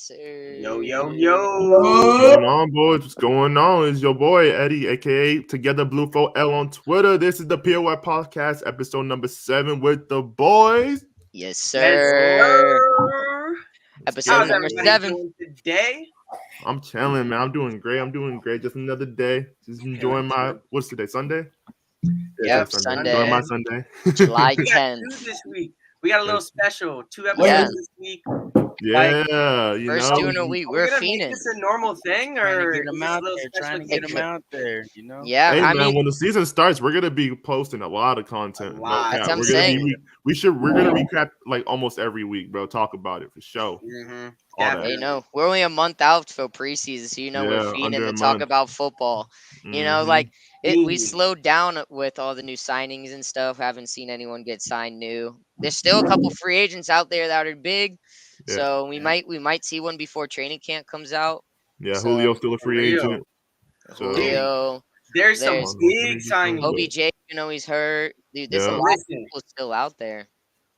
sir. Yo, yo, What's yo. going on, boys? What's going on? It's your boy Eddie, aka Together Bluefo L on Twitter. This is the POY Podcast, episode number 7 with the boys. Yes, Yes, sir. sir. Episode How's number everybody 7. doing today? I'm chilling, man. I'm doing great. Just another day. Just enjoying my what's today? Sunday? Yep, Sunday. Sunday. Enjoying my Sunday. July We got 10th. two this week. We got a little special. 2 episodes Yeah. this week. Yeah, you First know. doing a week. Are we We're gonna make fiending. this a normal thing, Trying or to get is them this a out little there. special Trying to get them occasion? out there. You know. Yeah, Hey I man, mean, when the season starts, we're gonna be posting a lot of content. A lot. That's cap. what I'm We're gonna saying. we're gonna recap like almost every week, bro. Talk about it for sure. Mm-hmm. All that. hey, no, we're only a month out for preseason, so we're Yeah, fiending under to a talk month. about football. You know, Mhm. like we Fiending. slowed down with all the new signings and stuff. Haven't seen anyone get signed new. There's still a couple free agents out there that are big, Yeah. so we might see one before training camp comes out. Yeah, So, Julio's still a free Julio. agent. So Julio, There's some There's- big signings. OBJ, he's hurt. Dude, there's a Yeah. lot of Listen, people still out there.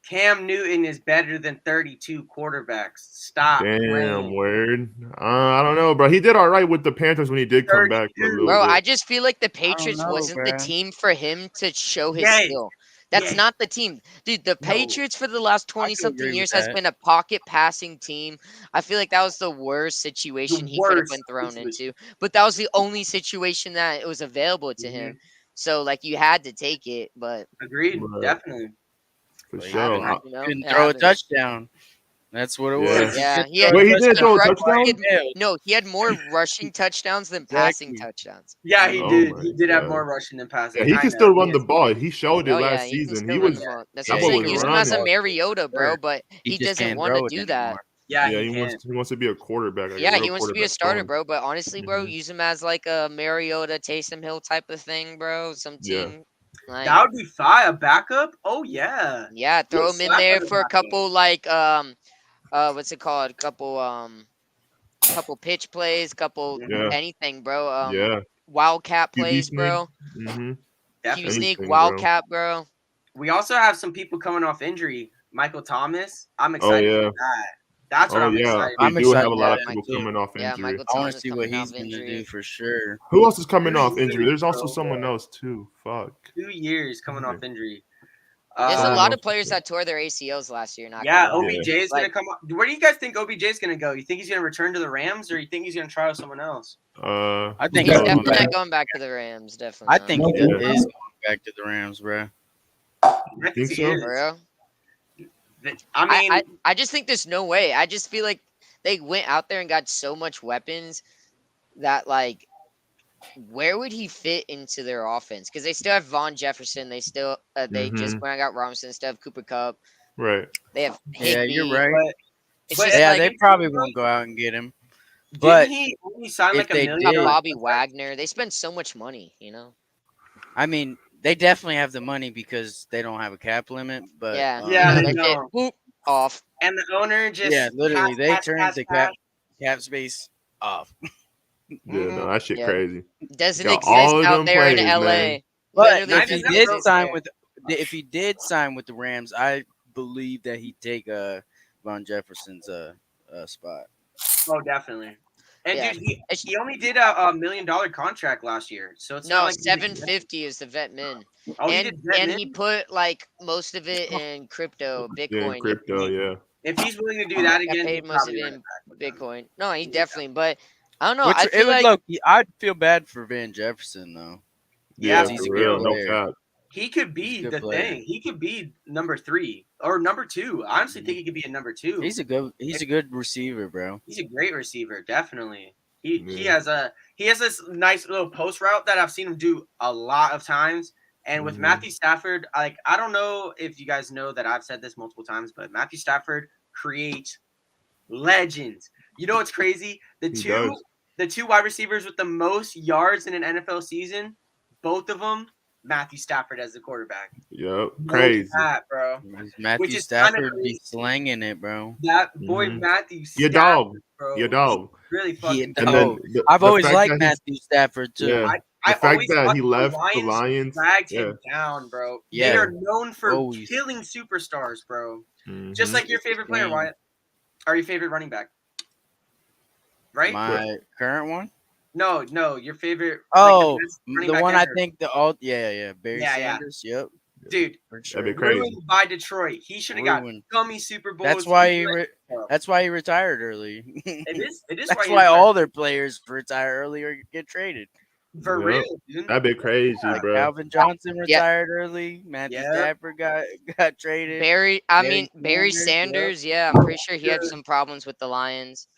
Cam Newton is better than 32 quarterbacks. Stop Damn, playing. word. I don't know, bro. He did all right with the Panthers when he did come back for a 32. little Bro, bit. I just feel like the Patriots know, wasn't the bruh. team for him to show his Yes. skill. That's Yes. not the team. Dude, the No. Patriots for the last I could 20-something agree years with has that. been a pocket passing team. I feel like that was the worst situation he could have been thrown situation. into. But that was the only situation that it was available to him. So, like, you had to take it. But, Agreed. Right. Definitely. For But he sure. couldn't- you know, couldn't it throw a happens. touchdown. That's what it Yeah. was. Yeah, couldn't he had- throw a Wait, he did throw a touchdown. touchdown? he had- Failed. no, he had more rushing touchdowns than passing Exactly. touchdowns. Yeah, he Oh did. my He did have God. more rushing than passing. Yeah, he I can know, still run the is. ball. He showed it Oh, yeah, last he can season. still He run was the ball. That's that what I'm boy saying. was Use him as a running. Mariota, bro, Sure. but He he just doesn't can't want to throw it do that. anymore. Yeah, Yeah, he can. he wants to be a quarterback. Like Yeah, a he real wants to be a quarterback starter, going. bro. But honestly, bro, Mhm. use him as like a Mariota, Taysom Hill type of thing, bro. Some Yeah. team, like, That would be fine. A backup? Oh, yeah. yeah, throw Good him in slap there on the for a backup. couple like what's it called? Couple pitch plays, couple Yeah. anything, bro. Yeah. Wildcat QB plays, sneak. bro. Mm-hmm. Q Definitely. sneak, Anything, bro. wildcat, bro. We also have some people coming off injury. Michael Thomas. I'm Oh excited yeah. for that. That's what Oh I'm yeah. excited We I'm do excited have a lot of about people that too. coming off Yeah, injury. Michael I want Thomas to see what coming he's off going to injury. do for sure. Who else is coming 2 off injury? years, There's also bro. someone else too. Fuck. 2 years coming off injury. There's a Someone lot else of players is- that tore their ACLs last year. Not Yeah, gonna lie. OBJ is going Like- to come up. Where do you guys think OBJ is going to go? You think he's going to return to the Rams, or you think he's going to try with someone else? I think He's he's going definitely back. not going back to the Rams. Definitely. I not. think he Yeah. is going back to the Rams, bro. I think he so? is. For real? I mean, I just think there's no way. I just feel like they went out there and got so much weapons that, like, where would he fit into their offense? Because they still have Von Jefferson. They still they just Mhm. went and got Robinson. Still have Cooper Cup. Right. They have Yeah, Higbee. you're right. but It's But- just Yeah, like they probably won't go out and get him. didn't But he only sign if like $1 they million? got did- Bobby Wagner. They spend so much money, you know. I mean, they definitely have the money because they don't have a cap limit. But Yeah. Yeah, You know, they that shit, don't. whoop, off. And the owner just yeah, literally, they pass, turned pass, the pass. cap space off. Yeah, no, that shit Yeah. crazy. Doesn't Got exist all of out them there in players, LA. man. But Literally Not if he even did that, sign bro. with, if he did sign with the Rams, I believe that he'd take Von Jefferson's spot. Oh, definitely. And Yeah. dude, he, It's- he only did a $1 million contract last year, so it's not No, like he did- 750 is the vet min. Oh, he and did that, and man? he put like most of it in crypto, Yeah, Bitcoin. in crypto, yeah. If he's willing to do that I again, paid he'll most of probably it run in it back with them. Bitcoin. No, he definitely. But I don't know. Which I it feel would like look. I'd feel bad for Van Jefferson though. Yeah, Yeah, he's for a real. good No player. cap. He could He's be a good the player. thing. He could be number 3 or number 2. I honestly think he could be a number 2. He's a good receiver, bro. He's a great receiver, definitely. He Yeah. has this nice little post route that I've seen him do a lot of times. And with Mhm. Matthew Stafford, like, I don't know if you guys know that I've said this multiple times, but Matthew Stafford creates legends. You know what's crazy? He does. The two wide receivers with the most yards in an NFL season, both of them, Matthew Stafford as the quarterback. Yep. No Crazy. cap, bro. Matthew is kinda Stafford be crazy. slanging it, bro. That boy Mhm. Matthew Your Stafford, dog. bro. Your dog. Really He fucking a And dog. then Oh, the, I've the always fact liked that he's- Matthew Stafford too. Yeah. I The fact always that thought he the left the Lions. dragged Yeah. him down, bro. They Yeah. are known for Always. killing superstars, bro. Mhm. Just like your favorite player, Dang. Wyatt. Or your favorite running back. right? My current one? No, your favorite. Oh, like, best running the back one I ever. think Barry Yeah. Sanders. Yep, Dude, for sure. That'd be crazy. ruined by Detroit. He should have got Ruined. gummy Super Bowls. That's why He he. let- That's why he retired early. It is That's why, why all their players retire early or get traded. for Yep. real, dude. That'd be crazy, Like bro. Calvin Johnson Yeah. retired early. Matthew Yep. Stafford got traded. Barry Barry Sanders, Sanders, yeah, I'm pretty sure he had some problems with the Lions.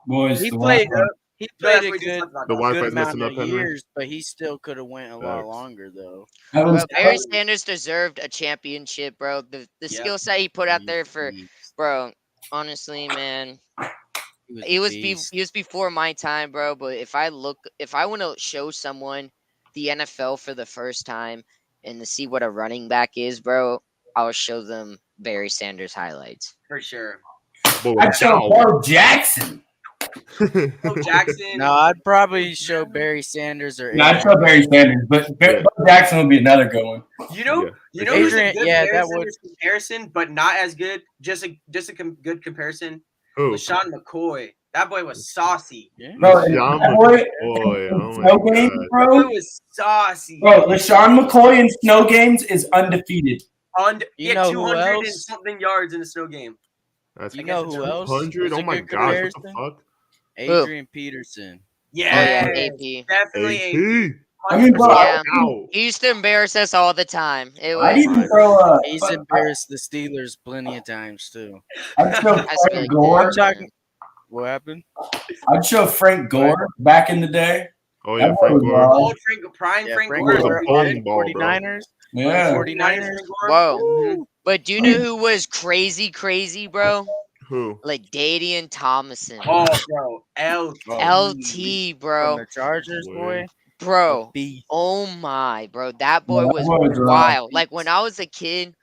Boys, He the played. Wi-Fi. He No, that's played a what we just good talked about. The though. Wi-Fi's good amount messing of up, Henry. years, but he still could have went a lot Facts. longer though. That was But Barry Sanders deserved a championship, bro. The Yep. skill set he put out there for, He bro. Honestly, man, he was before my time, bro. But if I want to show someone the NFL for the first time and to see what a running back is, bro, I'll show them Barry Sanders highlights. For sure. Boy, I show wow. Bo Jackson. Bo Jackson. No, I'd probably show Barry Sanders or No, I show Barry Sanders, but Yeah. Bo Jackson would be another good one. You know, Yeah. you know who's a Adrian- good yeah, Barry that would- Sanders comparison, but not as good. Just a good comparison. Who? LaShawn McCoy. That boy was saucy. Yeah. Bro, and LaShawn that boy, McCoy, oh my snow games, God. That bro. boy was saucy. Bro, LaShawn McCoy in snow games is undefeated. He You had know who 200 and else? something yards in a snow game. That's You know who else? 200? was Oh a my good gosh, what the comparison? fuck? Adrian Peterson. Yeah, AP. definitely AP. I mean, bro, Yeah. Ow. He used to embarrass us all the time. It I'd was even throw He's embarrassed the Steelers plenty of times too. I'd show I feel Frank like Gore. I'm talking. What happened? I'd show Frank Gore back in the day. Oh yeah, That Frank was Gore. wild. old Frank Yeah, Frank Frank Gore Gore. was a Gore, bowling ball, bro. 49ers. Yeah. 49ers. Whoa. Mhm. But do you know who was crazy, bro? Who? Like Dadian Thomason. Oh, bro, LT, From bro. the Chargers, boy. Bro. Beast. Oh my, bro. That boy Yeah, that was boy was wild. Like when I was a kid,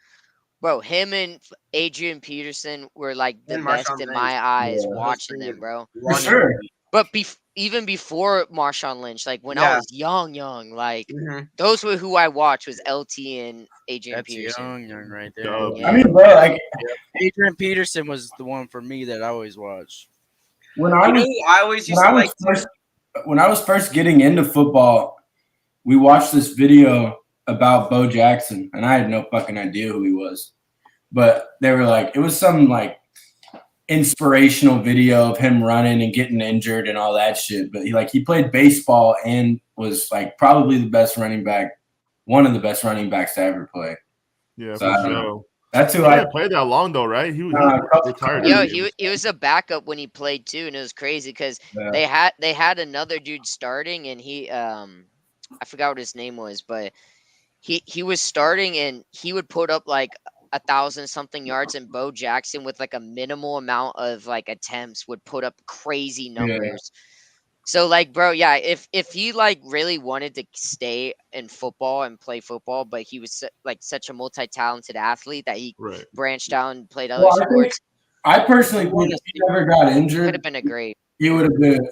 bro, him and Adrian Peterson were like the And best Marshawn in Lynch. my eyes Yeah. watching Those them, bro. For sure. But even before Marshawn Lynch, like when I Yeah. was young, like Mhm. those were who I watched was LT and Adrian That's Peterson. young right there. Dub. Yeah. I mean, bro, like Adrian Peterson was the one for me that I always watched. when I You know was who I always used when to I was like. first when I was first getting into football, we watched this video about Bo Jackson, and I had no fucking idea who he was. But they were like, it was some like inspirational video of him running and getting injured and all that shit. But he played baseball and was like probably the best running back, one of the best running backs to ever play. Yeah, So, for I don't sure. That's He who I. didn't play that long though, right? He retired. Yo, early. he was a backup when he played too, and it was crazy because Yeah. they had another dude starting, and he I forgot what his name was, but he was starting, and he would put up like 1,000 something yards, and Bo Jackson with like a minimal amount of like attempts would put up crazy numbers. So like, bro, yeah, if he like really wanted to stay in football and play football, but he was like such a multi-talented athlete that he Right. branched out and played other Well, I think sports, I personally think if he never got could injured, have been a great. he would have been.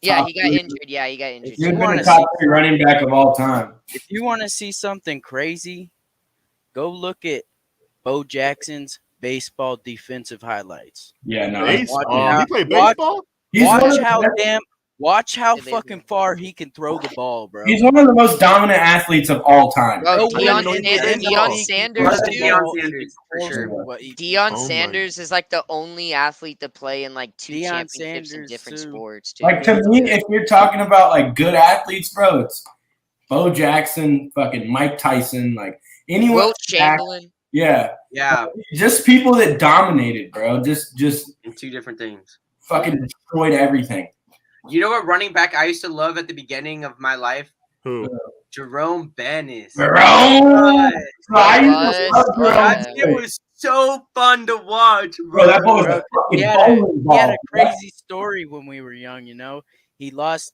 Yeah, top he got three. injured. Yeah, he got injured. He would have wanna been a top 3 running back of all time. If you want to see something crazy, go look at Bo Jackson's baseball defensive highlights. Yeah, no. Baseball. He played watch- baseball? He's one, Watch how Did they- fucking far he can throw the ball, bro. he's one of the most dominant athletes of all time. Bro, No Deion, one in Sanders, the Deion league Sanders, Russ dude. Deion Sanders, for Close sure. to what he- Deion Oh my- Sanders is like the only athlete to play in like 2 Deion championships in Sanders, different too. sports, too. Like to me, if you're talking about like good athletes, bro, it's Bo Jackson, fucking Mike Tyson, like anyone. Wilt Chamberlain. Yeah, Yeah, just people that dominated, bro. Just in two different things. fucking destroyed everything. You know what running back I used to love at the beginning of my life? Who? Jerome Bennis. Bro, God, I used to love Jerome that Yeah. shit was so fun to watch, Bro, that boy was Bro, a fucking He had a bowling ball. crazy story when we were young, you know. He lost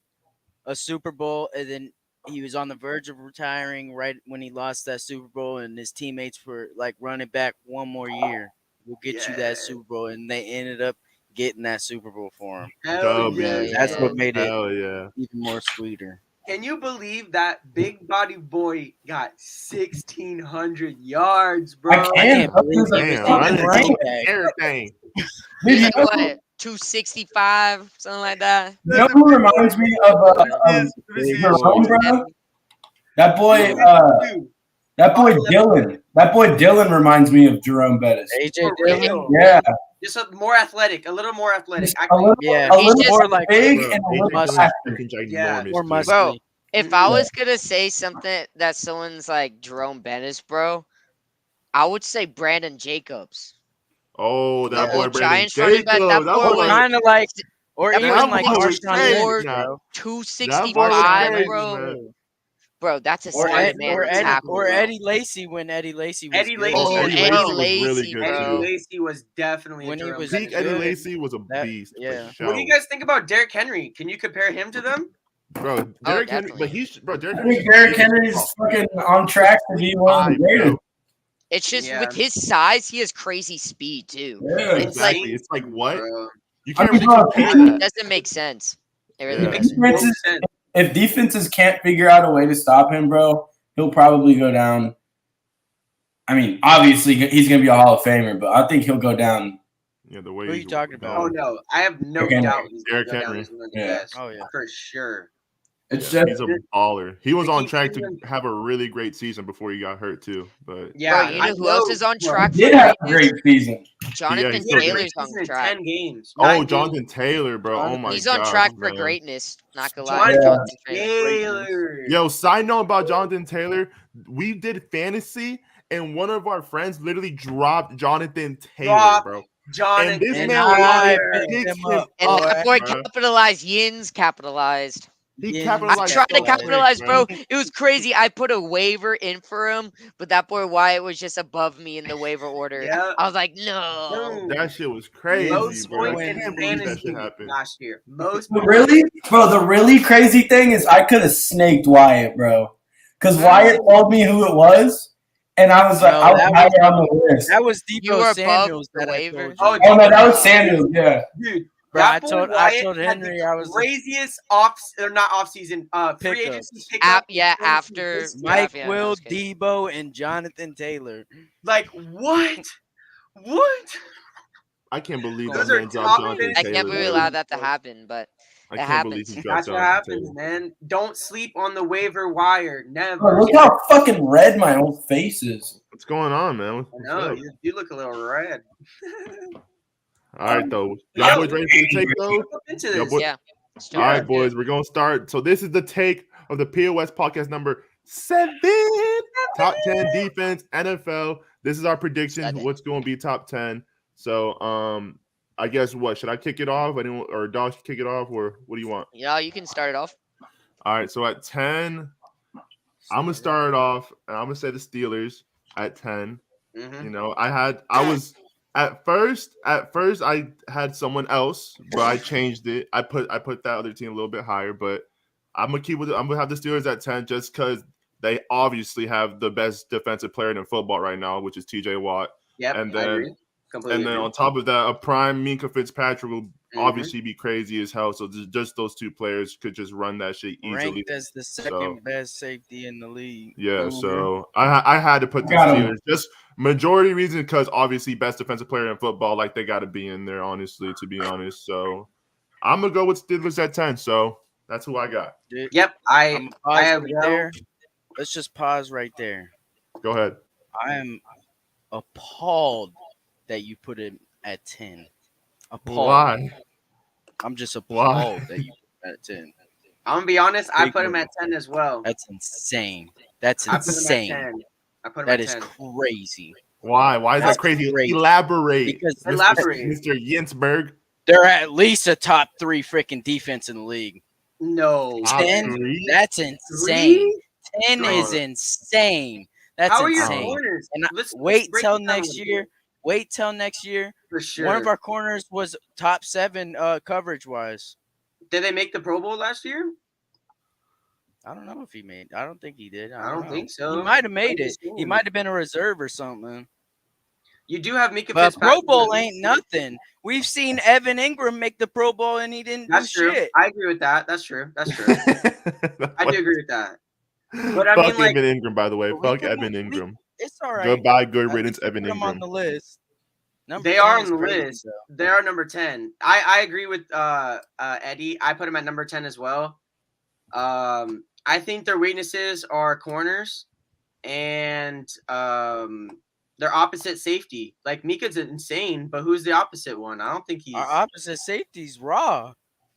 a Super Bowl and then he was on the verge of retiring right when he lost that Super Bowl, and his teammates were like running back one more year. We'll get you Yeah. that Super Bowl, and they ended up getting that Super Bowl for him. Hell W. yeah. That's what made it Hell yeah. even more sweeter. Can you believe that big body boy got 1,600 yards, bro? I can't believe Damn, he was I even didn't running know back. everything. Dude, you You know know, what? 265, something like that. You know who reminds me of Jerome, bro? That boy, Dylan. That boy Dylan reminds me of Jerome Bettis. AJ For Dillon. real. Yeah, Just more athletic, a little more athletic. just a little, Yeah, a he's little just- more like- big Bro, and a AJ little Dillon's faster. fucking Yeah. ginormous, More dude. muscle. Bro, if I Yeah. was gonna say something that someone's like Jerome Bettis, bro, I would say Brandon Jacobs. Oh, that Yeah. boy Old Brandon Giants running back, that Jacobs. That boy boy was- Kind of like, or That even boy like was Marshawn crazy, Lynch, man. bro. 265, crazy, bro. man. Bro, that's a Or, solid man to tackle. or bro. Eddie Lacy when Eddie Lacy was Eddie good. Lacy. Oh, Oh, Eddie Eddie Lacy was really Lacy, good bro. Eddie too. Lacy was definitely When a he Jerome was Bettis. Peak Eddie good. Lacy was a That- beast. yeah. For What do you sure. guys think about Derrick Henry? Can you compare him to them? Bro, Derrick Henry, definitely. but he's Derrick I Henry. think Derrick Henry's fucking on track to be one of the greatest. It's just Yeah. with his size, he has crazy speed too. Yeah, It's like- Exactly. It's like what? Bro. You I can't mean, really bro, compare It that. doesn't make sense. It really Yeah. doesn't. No defenses, sense. if defenses can't figure out a way to stop him, bro, he'll probably go down. I mean, obviously he's gonna be a Hall of Famer, but I think he'll go down. Yeah, the way Who he's you talking about? Oh no, I have no Derrick doubt Henry. he's gonna go Derrick down Henry. as one of the Yeah. best. Oh yeah. For sure. It's Yeah, just he's a baller. He was They on keep track to saying- have a really great season before he got hurt too. But Yeah, Bro, you know who else is on bro, track he for did have a greatness? great season. Jonathan he's He had a great Taylor's on season in track. 10 games. oh, 9 Jonathan games. Taylor, bro. Oh my He's god. on track for man. greatness. Not gonna lie. Jonathan Jonathan Taylor. Taylor. Yo, side note about Jonathan Taylor, we did fantasy, and one of our friends literally dropped Jonathan Taylor, Drop bro. Jonathan And this And man I was picked picks him him up. And up, that boy bro. capitalized. Yins capitalized. He Yeah, capitalized. I Like, tried to so quick, capitalize, bro. man. It was crazy. I put a waiver in for him, but that boy Wyatt was just above me in the waiver order. Yeah. I was like, no. Boom. That shit was crazy, Most bro. points I in can't believe that fantasy shit happened. last year. Most But really, bro, the really crazy thing is I could have snaked Wyatt, bro, because Wyatt told me who it was, and I was like, No, I was that higher was- on the list. That was You were Debo above Samuels the that I waiver? told you. Oh, Oh no, that was Samuels. Yeah, dude. Bro, That I boy told Wyatt Henry had the I was craziest off season free Pickup. agency pickup. Yeah, in fantasy after history. Mike yeah, Will, that's good. Debo, and Jonathan Taylor. Like what? What? I can't believe Those that are man top dropped Jonathan 10. I Taylor. can't believe we dude. allowed that to happen, but I it can't believe he happens. dropped That's what Jonathan happens, Taylor. man. Don't sleep on the waiver wire. Never. bro, look how fucking red my whole face is. What's going on, man? I What's know up? you look a little red. All right, though. Yo, Y'all boys ready for the take, though? Look into Yo, this. boy- yeah. let's do All it. right, boys, we're gonna start. So this is the take of the POS podcast number 7. Top 10 defense NFL. This is our prediction. 7. What's going to be top 10? So I guess what should I kick it off? Anyone or Dosh kick it off, or what do you want? Yeah, you can start it off. All right, so at 10, I'm gonna start it off, and I'm gonna say the Steelers at 10. Mhm. You know, I was at first I had someone else, but I changed it. I put that other team a little bit higher, but I'm gonna have the Steelers at 10 just because they obviously have the best defensive player in football right now, which is TJ Watt. Yep. And I then- agree. Completely And then agree. on top of that, a prime Minka Fitzpatrick will Mhm. obviously be crazy as hell. So just those two players could just run that shit easily. Ranked as the second best safety in the league. Yeah, Mhm. so I had to put the Got 'em. Steelers. Just majority reason because obviously best defensive player in football, like they got to be in there. Honestly, to be honest, so I'm gonna go with Steelers at 10. So that's who I got. Yep. I'm I pause have right no- there. Let's just pause right there. Go ahead. I am appalled that you put him at 10. Appalled. Why? I'm just Why? appalled that you put him at 10. I'm gonna be honest. I Big put him move. at 10 as well. That's insane. That's I put him at insane. 10. I put him That at is 10. crazy. Why? Why is That's that crazy? crazy. Elaborate. Because Mr. Elaborate. Mr. Yinsberg. they're at least a top 3 freaking defense in the league. No. Top 10? three? That's insane. 10 Bro. is insane. That's How are your insane. corners? And Let's wait break till it down a next little year. bit. Wait till next year. For sure. One of our corners was top 7 coverage wise. Did they make the Pro Bowl last year? I don't know if he made. I don't think he did. I don't know. think so. He might have made I'm it. just He saying. might have been a reserve or something. You do have Mika But Fitzpatrick. Pro Bowl ain't nothing. We've seen Evan Ingram make the Pro Bowl and he didn't That's do true. shit. I agree with that. That's true. That's true. I do agree with that. But I Fuck mean, like- Evan Ingram, by the way. But we Fuck can- Evan we- Ingram. It's all right. Goodbye, good I riddance, just Evan put him on Ingram. the list. They 10 are on is the crazy, list. though. They are number 10. I agree with Eddie. I put him at number 10 as well. I think their weaknesses are corners and their opposite safety. Like Mika's insane, but who's the opposite one? I don't think he's. Our opposite safety's Raw.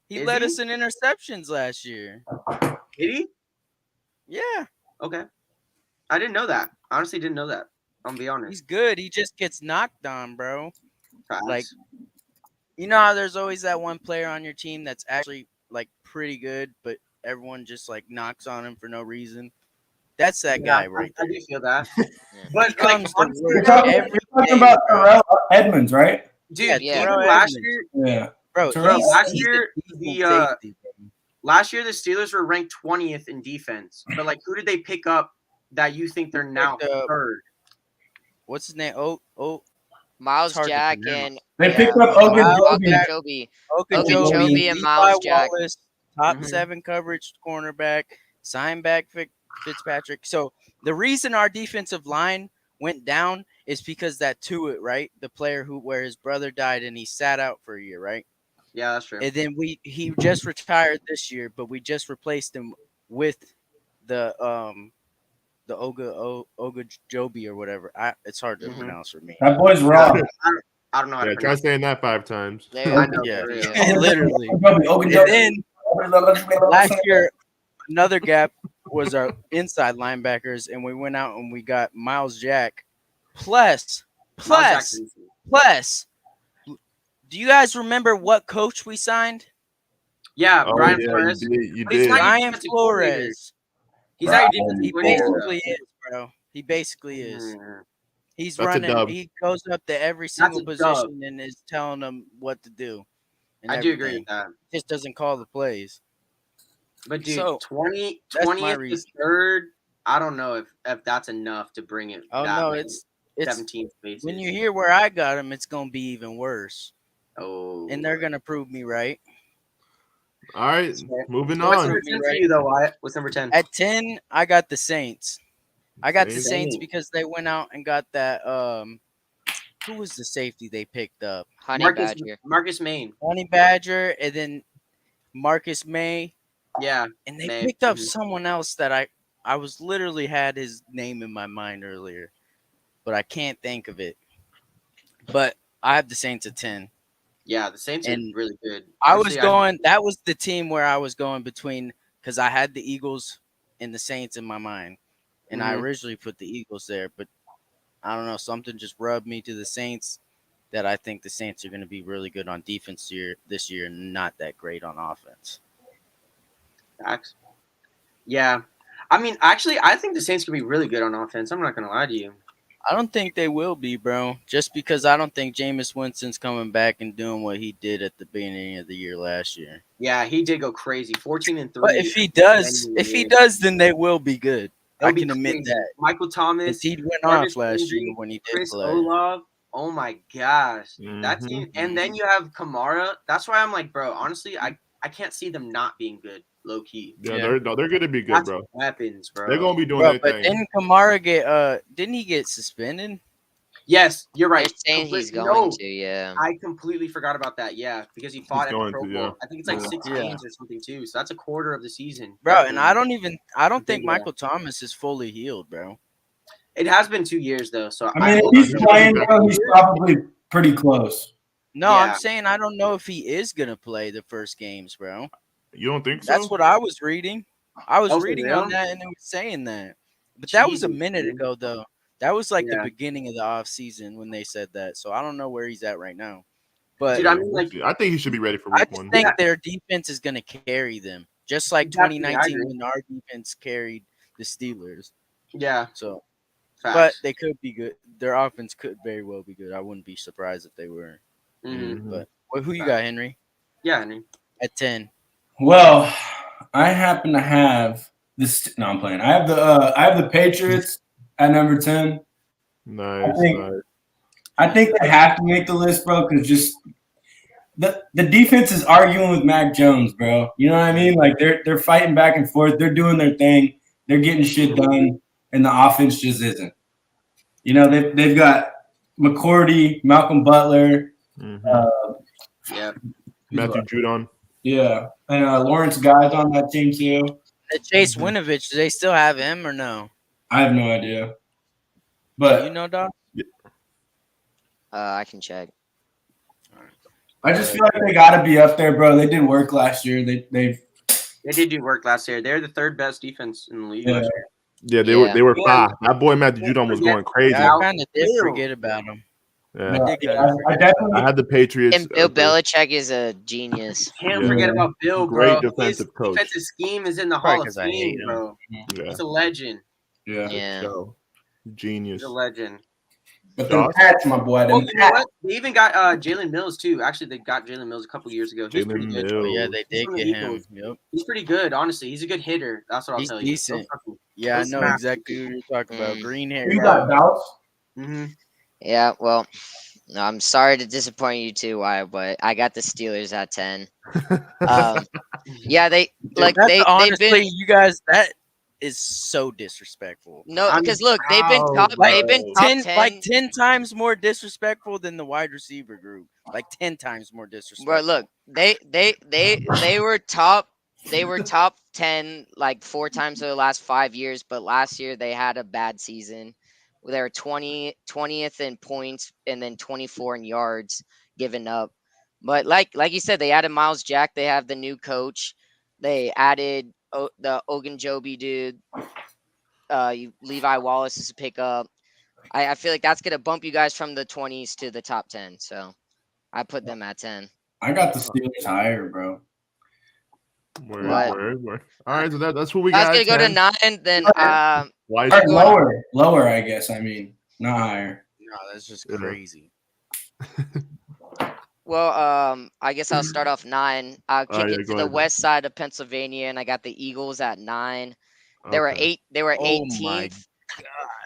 He Is led he? us in interceptions last year. Did he? Yeah, Okay. I didn't know that. Honestly, didn't know that. I'll be honest. he's good. He just gets knocked on, bro. Facts. Like, you know how there's always that one player on your team that's actually like pretty good, but everyone just like knocks on him for no reason. That's that Yeah, guy right I there. do feel that. Yeah. But He comes to honestly, work You're talking, every you're talking day, about bro. Terrell Edmonds, right? dude, Yeah. even Terrell last Edmonds. year, Yeah. Bro, Terrell, last he's year, a decent the, safety, bro. last year the Steelers were ranked 20th in defense. But like, who did they pick up that you think they're now picked up- third? What's his name? Miles It's hard to Jack pronounce. and They picked up Ogunjobi. Ogunjobi. Ogunjobi, Ogunjobi and Levi Miles Jack. Wallace, top Mhm. 7 coverage cornerback, sign back Fitzpatrick. So the reason our defensive line went down is because that Tuitt, right? The player where his brother died and he sat out for a year, right? Yeah, that's true. And then he just retired this year, but we just replaced him with the Ogunjobi or whatever. It's hard to Mhm. pronounce for me. That boy's raw. I don't know how Yeah, to try pronounce saying that 5 times. There I we know. go. Yeah. for real. Literally. Ogunjobi. And then last year, another gap was our inside linebackers, and we went out and we got Miles Jack. Plus, Miles Jackson. do you guys remember what coach we signed? Yeah, Oh, Brian yeah, Flores. you But he's did. not- Ryan defensive coordinator. Flores. He's not your Brian defensive He coordinator. basically is, bro. He basically is. Mm. He's That's a running. dub. He goes up to every single a dub. position and is telling them what to do. and I do agree everything. with that. Just doesn't call the plays. But dude, So, 20th that's my to reason. third, I don't know if that's enough to bring it. Oh that no, many it's 17 spaces. when you hear where I got him, it's gonna be even worse, Oh, and they're gonna prove me right. All right, moving So what's on. number 10 for you though, Wyatt? What's number 10? At 10, I got the Saints. I got the Saints. Saints because they went out and got that. Who was the safety they picked up? Honey Marcus, Badger. Marcus Maine. Honey Badger, and then Marcus May, Yeah. and they May, picked up mhm. someone else that I was literally had his name in my mind earlier, but I can't think of it. But I have the Saints at 10. Yeah, the Saints are And really good. I was Honestly, going. That was the team where I was going between because I had the Eagles and the Saints in my mind, and I Mhm. originally put the Eagles there, but I don't know, something just rubbed me to the Saints. That I think the Saints are going to be really good on defense this year, and not that great on offense. Facts. Yeah. I mean, actually, I think the Saints could be really good on offense. I'm not going to lie to you. I don't think they will be, bro. Just because I don't think Jameis Winston's coming back and doing what he did at the beginning of the year last year. Yeah, he did go crazy. 14-3. But if he does, then they will be good. They'll I be can admit crazy. that. Michael Thomas, Because he went Jarvis off last Landry, year when he did Chris play. Olave. Oh my gosh. That Mhm. team. And then you have Kamara. That's why I'm like, bro, honestly, I can't see them not being good, low key. Yeah, Yeah. they're gonna be good, That's bro. weapons, bro. They're gonna be doing Bro, their but thing. didn't Kamara get didn't he get suspended? Yes, you're They're right. saying he's Complete- going no, to, yeah. I completely forgot about that. Yeah, because he fought at the going Pro to, Bowl. yeah. I think it's like Yeah. 6 Yeah. games or something too. So that's a quarter of the season. Bro, and I don't think Yeah. Michael Thomas is fully healed, bro. It has been 2 years though. So I mean, if he's playing, bro, he's probably pretty close. No, Yeah. I'm saying I don't know if he is gonna play the first games, bro. You don't think so? That's what I was reading. I was Oh, for reading real? on that and it was saying that. But that was a Jesus, minute dude. ago though. That was like Yeah. the beginning of the off season when they said that. So I don't know where he's at right now. But Dude, I mean, like, I think he should be ready for I week just one. think their defense is gonna carry them. Just like Exactly, I 2019 agree. when our defense carried the Steelers. yeah. So Facts. but they could be good. Their offense could very well be good. I wouldn't be surprised if they were. Mhm. Mhm. But who you got, Henry? Yeah, I mean, At 10. Well, I happen to have this. No, I'm playing. I have the Patriots at number 10. Nice, think- nice. I think they have to make the list, bro, because just the defense is arguing with Mac Jones, bro. You know what I mean? Like they're fighting back and forth. They're doing their thing. They're getting shit done, and the offense just isn't. You know, they've got McCourty, Malcolm Butler, Mhm. Yeah. Matthew Judon. yeah, and Lawrence Guy's on that team too. The Chase Mhm. Winovich, do they still have him or no? I have no idea, Do but you know, Doc? I can check. I just feel like they got to be up there, bro. They did work last year. They They did do work last year. They're the third best defense in the league Yeah. last year. Yeah, they Yeah. were Yeah. fast. That boy Matthew Judon was going crazy. Yeah, I Now, kind of did Bill. forget about him. Yeah. I did yeah, kinda I I definitely had the Patriots. And Bill Belichick is a genius. Can't Yeah. forget about Bill, Great bro. defensive His coach. defensive scheme is in the Probably Hall of 'cause I hate Fame, him. bro. Yeah. He's a legend. yeah. Yeah. So, genius. He's a legend. But them Josh? Pats, my boy, Oh, them you know Pats. what? They even got Jalen Mills too. Actually, they got Jalen Mills a couple years ago. He's pretty Jalen good. Oh, yeah, Mills. they He's did from the get him. Eagles. Yep. He's pretty good, honestly. He's a good hitter. That's what I'll He's tell you. decent. He'll Yeah, I He'll know smash. exactly who you're talking about. Mm. Green hair. You got Dallas. Mm-hmm. Yeah, well, I'm sorry to disappoint you too, Wyatt, but I got the Steelers at 10. Yeah, they like That's they've honestly, been you guys, that is so disrespectful. no, I'm because look, they've been proud, top, bro. they've been top 10, 10. like 10 times more disrespectful than the wide receiver group. Like 10 times more disrespectful. Bro, look, they were top 10 like 4 times over the last 5 years, but last year they had a bad season. They were 20th in points and then 24 in yards given up. But like you said, they added Miles Jack. They have the new coach. They added the Ogunjobi dude. Levi Wallace is a pickup. I feel like that's gonna bump you guys from the 20s to the top 10. So I put them at 10. I got the Steelers higher, bro. Word, What? word. All right, so that's what we I was got. gonna go to 9. Then Why is Or it lower, I guess. I mean, not higher. No, that's just Yeah. crazy. well, I guess I'll start off 9. I'll kick yeah, it go to the ahead. west side of Pennsylvania, and I got the Eagles at 9. They were Okay. 8. They were Oh my 18th.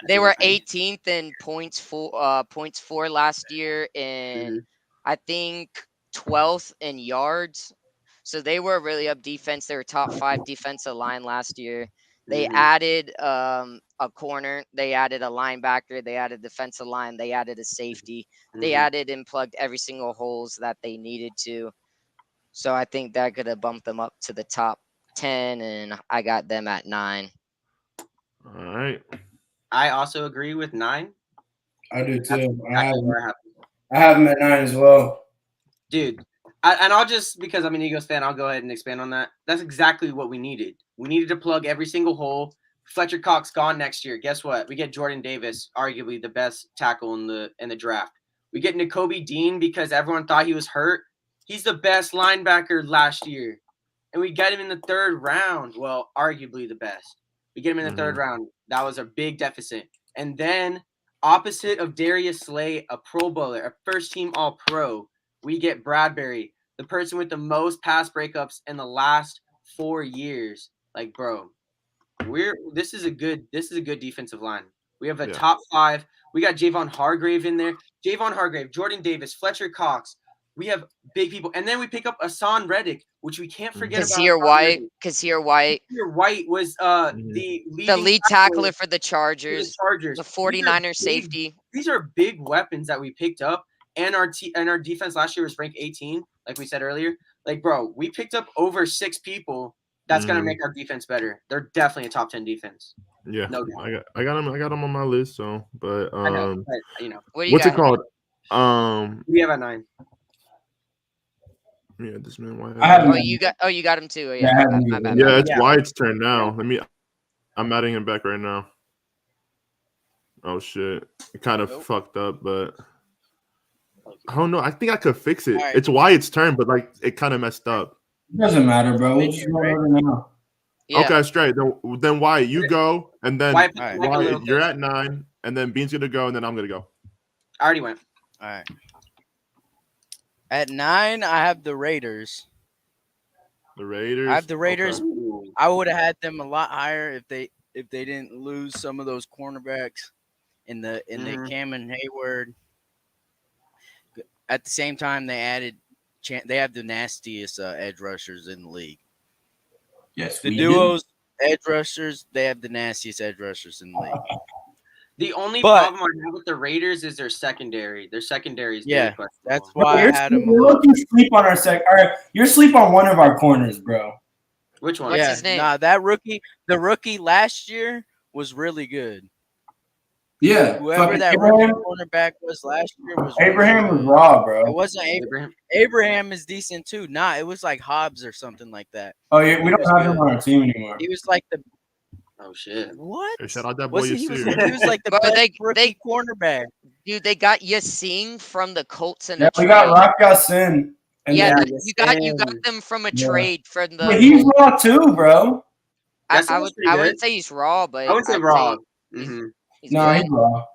They were 18th in points for last year, and I think 12th in yards. So they were really up defense. They were top 5 defensive line last year. They Mhm. added a corner. They added a linebacker. They added defensive line. They added a safety. They Mhm. added and plugged every single holes that they needed to. So I think that could have bumped them up to the top 10, and I got them at 9. All right. I also agree with 9. I do That's too. exactly where I have them. I have them at 9 as well. Dude. And I'll just, because I'm an Eagles fan, I'll go ahead and expand on that. That's exactly what we needed. We needed to plug every single hole. Fletcher Cox gone next year. Guess what? We get Jordan Davis, arguably the best tackle in the draft. We get Nakobe Dean because everyone thought he was hurt. He's the best linebacker last year. And we get him in the 3rd round. Well, arguably the best. We get him in the 3rd round. That was a big deficit. And then opposite of Darius Slay, a Pro Bowler, a first-team All-Pro, we get Bradbury, the person with the most pass breakups in the last 4 years. Like, bro, this is a good defensive line. We have a top 5. We got Javon Hargrave in there. Javon Hargrave, Jordan Davis, Fletcher Cox. We have big people. And then we pick up Hassan Reddick, which we can't forget about. Kazir White. Kazir White was the lead tackler for the Chargers. The The 49er safety. These are big weapons that we picked up. And our defense last year was ranked 18, like we said earlier. Like, bro, we picked up over 6 people. That's gonna make our defense better. They're definitely a top 10 defense. Yeah, No doubt. I got them on my list. So, but I know, but, What do you what's got? it called? We have a 9. Yeah, this man. Why? I have You got him too. Yeah, I have him. My bad. Yeah, it's Yeah. Wyatt's turn now. I'm adding him back right now. Oh shit, it kind of fucked up, but I don't know. I think I could fix it. All right. It's Wyatt's turn, but like it kind of messed up. It doesn't matter, bro. We'll just go over now. Yeah. Okay, straight. Then Wyatt, you go, and then Wyatt, All right. like a little Wyatt, you're bit. at 9, and then Bean's gonna go, and then I'm gonna go. I already went. All right. At 9, I have the Raiders. The Raiders. I have the Raiders. Okay. Ooh. I would have had them a lot higher if they didn't lose some of those cornerbacks in the Mhm. Cam and Hayward. At the same time, they have the nastiest edge rushers in the league. Yes, The we duos edge rushers, they have the nastiest edge rushers in the league. The only But- problem I have with the Raiders is their secondary. Their secondary is Yeah, very questionable. that's Bro, why I you're, had him. you're looking sleep on our you're sleep on one of our corners, bro. Which one? What's Yeah, his name? nah, the rookie last year was really good. Yeah, Whoever fucking that rookie cornerback was last year was Abraham really was good. raw, bro. It wasn't Abraham. Abraham is decent too. Nah, it was like Hobbs or something like that. Oh yeah, we He don't was have him good. on our team anymore. He was like the Oh shit. what? Hey, shout out that boy Was he was Yasir. like the Bro, best they- rookie cornerback. Dude, they got Yassine from the Colts in Yeah, a we trade. got Rock Sin. And Yeah, then, you got them from a Yeah. trade from the. but he's raw too, bro. I Yassine's would pretty I good. wouldn't say he's raw, but I would say I'd raw. he's- hmm he's No, good. he's raw.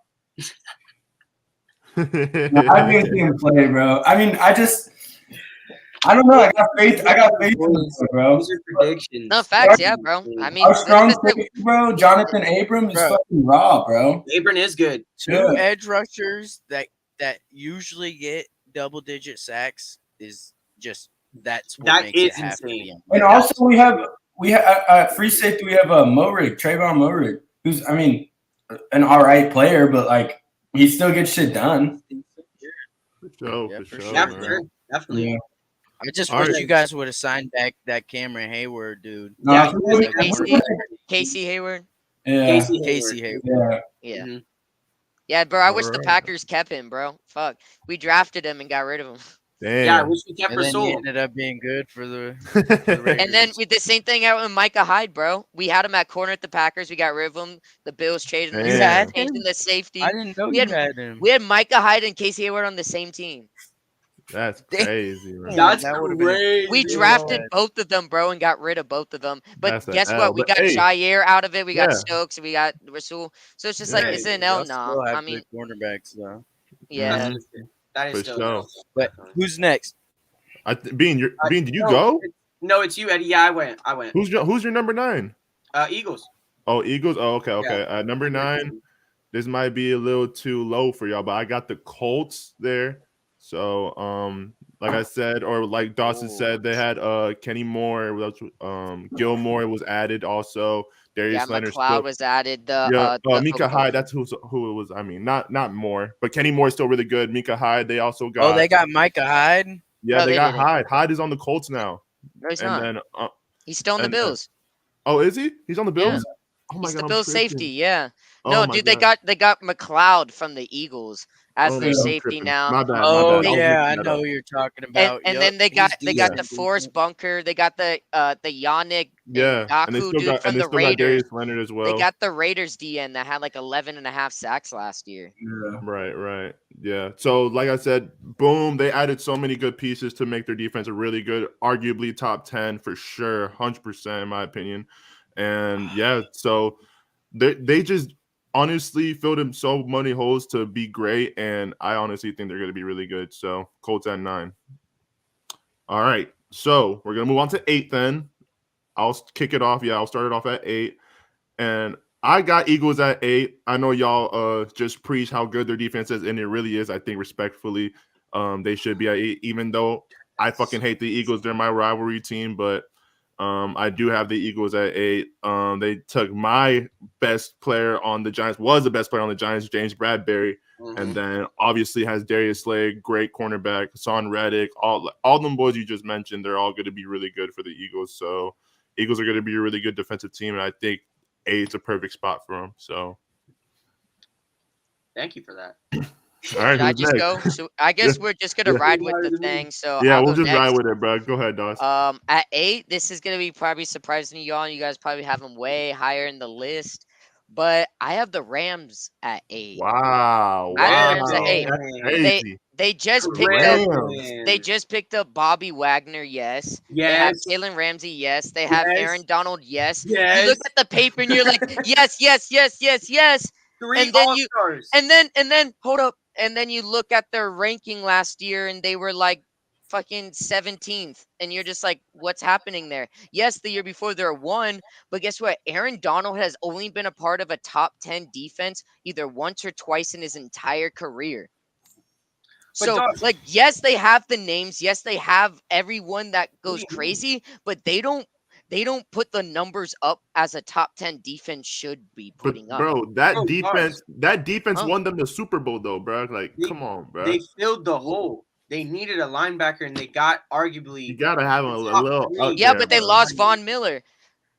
No, I didn't see him play, bro. I mean, I don't know. I got faith in him, bro. Those are predictions. No facts, yeah, bro. I mean, Our strong this is- safety, bro, Jonathan Abram is Bro. fucking raw, bro. Abram is good. Two Yeah. edge rushers that usually get double-digit sacks is just that's what That makes it is have to be. insane. And also we have free safety. We have Morig, Trayvon Morig, who's an all right player, but like he still gets shit done. For sure, Yeah, for for sure. sure, Yeah, man. for sure. Definitely. Yeah. I just All wish right. you guys would have signed back that Cameron Hayward dude. No, Yeah, Casey Hayward. yeah, Casey Casey Hayward. Hayward. yeah. Yeah. Mhm. Yeah, bro. I wish the Alright. Packers kept him, bro. Fuck. We drafted him and got rid of him. Yeah, I Damn. wish we kept And then he Rasul. ended up being good for the And then we did the same thing out with Micah Hyde, bro. We had him at corner at the Packers. We got rid of him. The Bills traded him. You had him? Changing the safety. I didn't know We you had- had him. We had Micah Hyde and Casey Hayward on the same team. That's crazy, bro. That's That would've been- crazy. We drafted both of them, bro, and got rid of both of them. But That's a guess L, what? We but got hey. Jair out of it. We got Yeah. Stokes. We got Rasul. So it's just Yeah. like, is it an L? Y'all still Nah. have I mean, good cornerbacks though. yeah. That is For still. sure. But who's next? Bean, did you No, go? No, it's you, Eddie. Yeah, I went. Who's your number 9? Eagles. Oh, Eagles. Oh, okay, okay. Yeah. Number 9. This might be a little too low for y'all, but I got the Colts there. So, like I said, or like Dawson Ooh. said, they had Kenny Moore. Gilmore was added also. Darius Yeah, Leonard McLeod still. was added. The Mika Oklahoma- Hyde. That's who it was. I mean, not Moore, but Kenny Moore is still really good. Mika Hyde. They also got. Oh, they got Micah Hyde. Yeah, No, they they got didn't. Hyde. Hyde is on the Colts now. No, he's and not. then, He's still on the and- Bills. oh, is he? He's on the Yeah. Bills. Oh my He's God, the I'm Bills tripping. safety. Yeah. Oh No, my dude, God. they got McLeod from the Eagles as Oh, their man, I'm safety tripping. now. My bad. Oh my bad. yeah, I was looking that know up. who you're talking And, about. and Yup, then they got he's the decent. Forrest Bunker. They got the Yannick Yeah, and they Ngakoue still dude got from and they the still got Raiders. Darius Leonard as well. They got the Raiders DN that had like 11 and a half sacks last year. Yeah. Right. Yeah. So, like I said, boom, they added so many good pieces to make their defense a really good, arguably top 10 for sure, 100% in my opinion. And yeah, so they just honestly filled in so many holes to be great, and I honestly think they're going to be really good. So, Colts at 9. All right, so we're going to move on to 8 then. I'll kick it off. Yeah, I'll start it off at 8. And I got Eagles at 8. I know y'all just preach how good their defense is, and it really is. I think respectfully, they should be at 8, even though I fucking hate the Eagles. They're my rivalry team, but I do have the Eagles at 8. They took my best player on the Giants, was the best player on the Giants, James Bradbury, and then obviously has Darius Slay, great cornerback, Hassan Reddick, all them boys you just mentioned. They're all going to be really good for the Eagles. So Eagles are going to be a really good defensive team, and I think 8's a perfect spot for them. So, Thank you for that. all right, Should I who's just next? go? So I guess we're just gonna Yeah. ride with the thing. So Yeah, I'll we'll go just ride next. with it, bro. Go ahead, Doss. At 8, this is gonna be probably surprising to y'all. You guys probably have them way higher in the list, but I have the Rams at 8. Wow, I have the Rams at wow, 8. that's They crazy. they just picked Rams. up. They just picked up Bobby Wagner. Yes. They have Yes. Jalen Ramsey. Yes. They have Yes. Aaron Donald. Yes. You Yes. look at the paper and you're like, yes, yes, yes, yes, yes. 3 and then you- All-Stars. And then hold up. And then you look at their ranking last year and they were like fucking 17th. And you're just like, what's happening there? Yes, the year before they're 1, but guess what? Aaron Donald has only been a part of a top 10 defense either once or twice in his entire career. But So, Doug- like, yes, they have the names. Yes, they have everyone that goes do you mean? crazy, but they don't they don't put the numbers up as a top 10 defense should be But putting up. bro, that Bro, defense Huh? won them the Super Bowl though, bro. Like, They- come on, bro. They filled the hole. They needed a linebacker, and they got You arguably. gotta have a top little three. up Yeah, there, but they bro. lost Von Miller.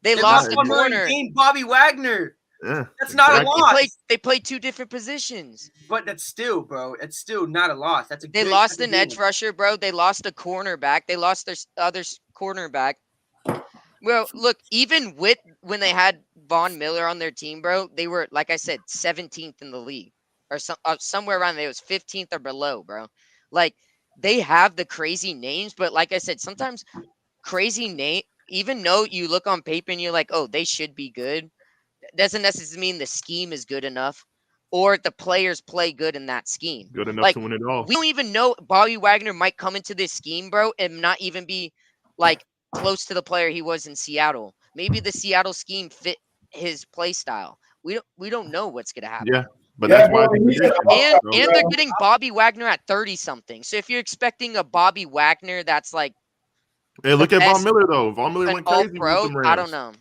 They They lost lost a Von Miller and corner. gained Bobby Wagner. Yeah, That's not a exactly. loss. They played two different positions. But that's still, bro. It's still not a loss. That's a. They good, lost that's an a good edge one. rusher, bro. They lost a cornerback. They lost their other cornerback. Well, look, even with when they had Von Miller on their team, bro, they were, like I said, 17th in the league, or somewhere around there. It was 15th or below, bro. Like, they have the crazy names, but like I said, sometimes crazy name, even though you look on paper and you're like, oh, they should be good, doesn't necessarily mean the scheme is good enough or the players play good in that scheme. Good enough Like, to win it all. we don't even know Bobby Wagner might come into this scheme, bro, and not even be like close to the player he was in Seattle. Maybe the Seattle scheme fit his play style. We don't know what's gonna happen. Yeah, but Yeah, that's why bro, the he's an position. And bro. and they're getting Bobby Wagner at 30 something. So if you're expecting a Bobby Wagner that's like Hey, look the at Von best- Miller though. Von Miller an went all crazy with pro, them Rams. I don't know.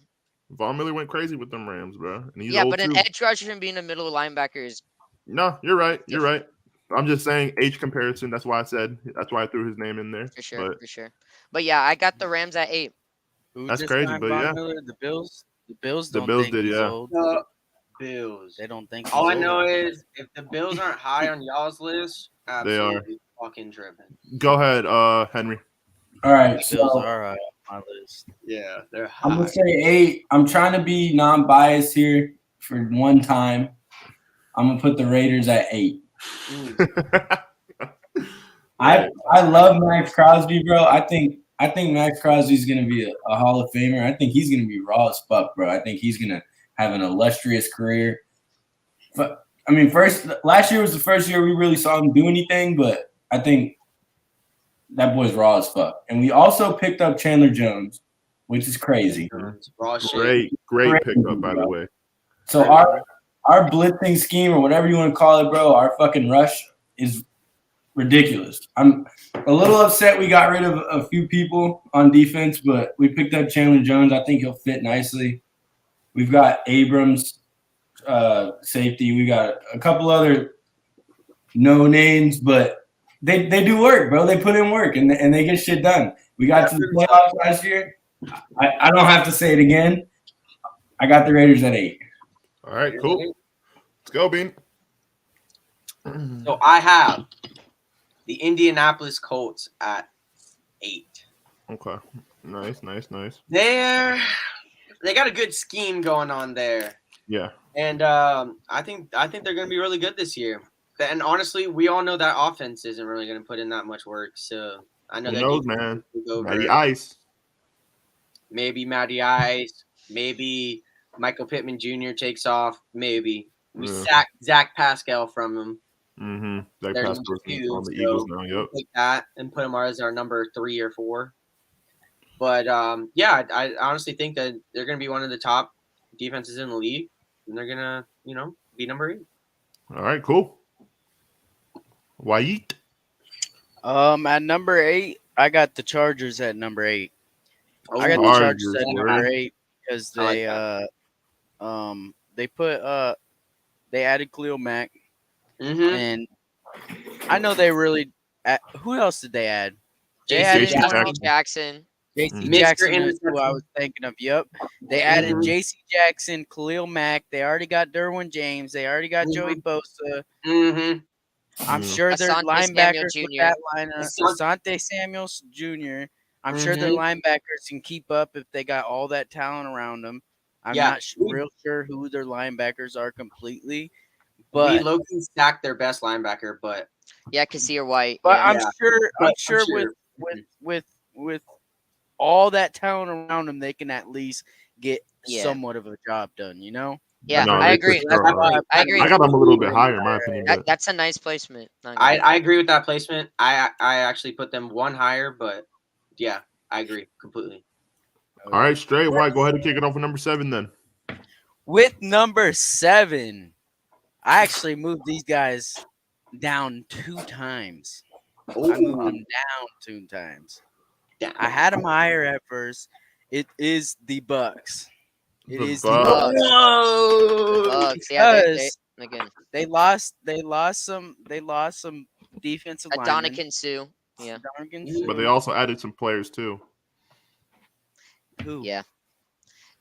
Von Miller went crazy with them Rams, bro. And he's Yeah, old but too. an edge rusher and being a middle linebacker is No, you're right. You're right. I'm just saying age comparison. That's why I said. That's why I threw his name in there. for sure, But for sure. But yeah, I got the Rams at 8. Who That's just crazy, signed but Von yeah. Miller? The Bills. The Bills The don't Bills think did, he's yeah. old. The Bills. They don't think he's All I old. know is if the Bills aren't high on y'all's list, They are. absolutely fucking tripping. go ahead, Henry. All right, The Bills so are on my list. Yeah, they're I'm high. gonna say 8. I'm trying to be non-biased here for one time. I'm gonna put the Raiders at 8. I love Max Crosby, bro. I think Max Crosby's gonna be a Hall of Famer. I think he's gonna be raw as fuck, bro. I think he's gonna have an illustrious career. But I mean, last year was the first year we really saw him do anything, but I think that boy's raw as fuck. And we also picked up Chandler Jones, which is crazy. Raw shit. Great pickup, by the way. So our blitzing scheme or whatever you want to call it, bro, our fucking rush is ridiculous. I'm a little upset we got rid of a few people on defense, but we picked up Chandler Jones. I think he'll fit nicely. We've got Abrams, safety. We got a couple other no names, but they do work, bro. They put in work and they get shit done. We got to the playoffs last year. I don't have to say it again. I got the Raiders at 8. All right, cool. Let's go, Bean. So I have the Indianapolis Colts at 8. Okay. Nice. They got a good scheme going on there. Yeah. And I think they're going to be really good this year. And honestly, we all know that offense isn't really going to put in that much work. So I know Who that knows, defense man? will go Matty very- Ice. Maybe Matty Ice. Maybe Michael Pittman Jr. takes off. Maybe we Yeah. sack Zach Pascal from him. Mm-hmm. That They're pass number person 2, on the so Eagles now. Yep. Take that and put him as our number 3 or 4. But yeah, I honestly think that they're going to be one of the top defenses in the league, and they're going to, be number 8. All right, cool. Wyatt. At number 8, I got the Chargers at number 8. I got the Chargers, Chargers at word. number 8 because I like they put they added Khalil Mack, Mm-hmm. and I know they really. Who else did they add? They JC added Jackson. Jackson. Jackson. J.C. Mhm. Jackson Mr. is who I was thinking of. Yep. They added Mhm. J.C. Jackson, Khalil Mack. They already got Derwin James. They already got Mhm. Joey Bosa. Mm-hmm. I'm Mm. sure their Asante Samuel linebackers with Jr. that lineup. Asante- Asante Samuels Jr. I'm sure their linebackers can keep up if they got all that talent around them. I'm Yeah. not real sure who their linebackers are completely, We but low-key stacked their best linebacker, but Yeah, Kazir White. but yeah. I'm Yeah. sure But I'm I'm sure sure. with all that talent around them, they can at least get Yeah. somewhat of a job done. You know. Yeah, No, I they agree. for That's sure why are. I agree. I got them a little bit higher, in my opinion. But That's a nice placement. Not gonna lie. I agree with that placement. I actually put them one higher, but yeah, I agree completely. all right, straight White. Go ahead and kick it off with number 7 then. With number 7, I actually moved these guys down 2 times. I moved them down 2 times. Damn. I had them higher at first, It is the Bucks. It The is the Bucks. Bucks. Whoa! Bucks. Yeah, Because again. they lost some defensive linemen. Adonican Sue. Yeah. Donovan But they Sue. also added some players too. Who? Yeah.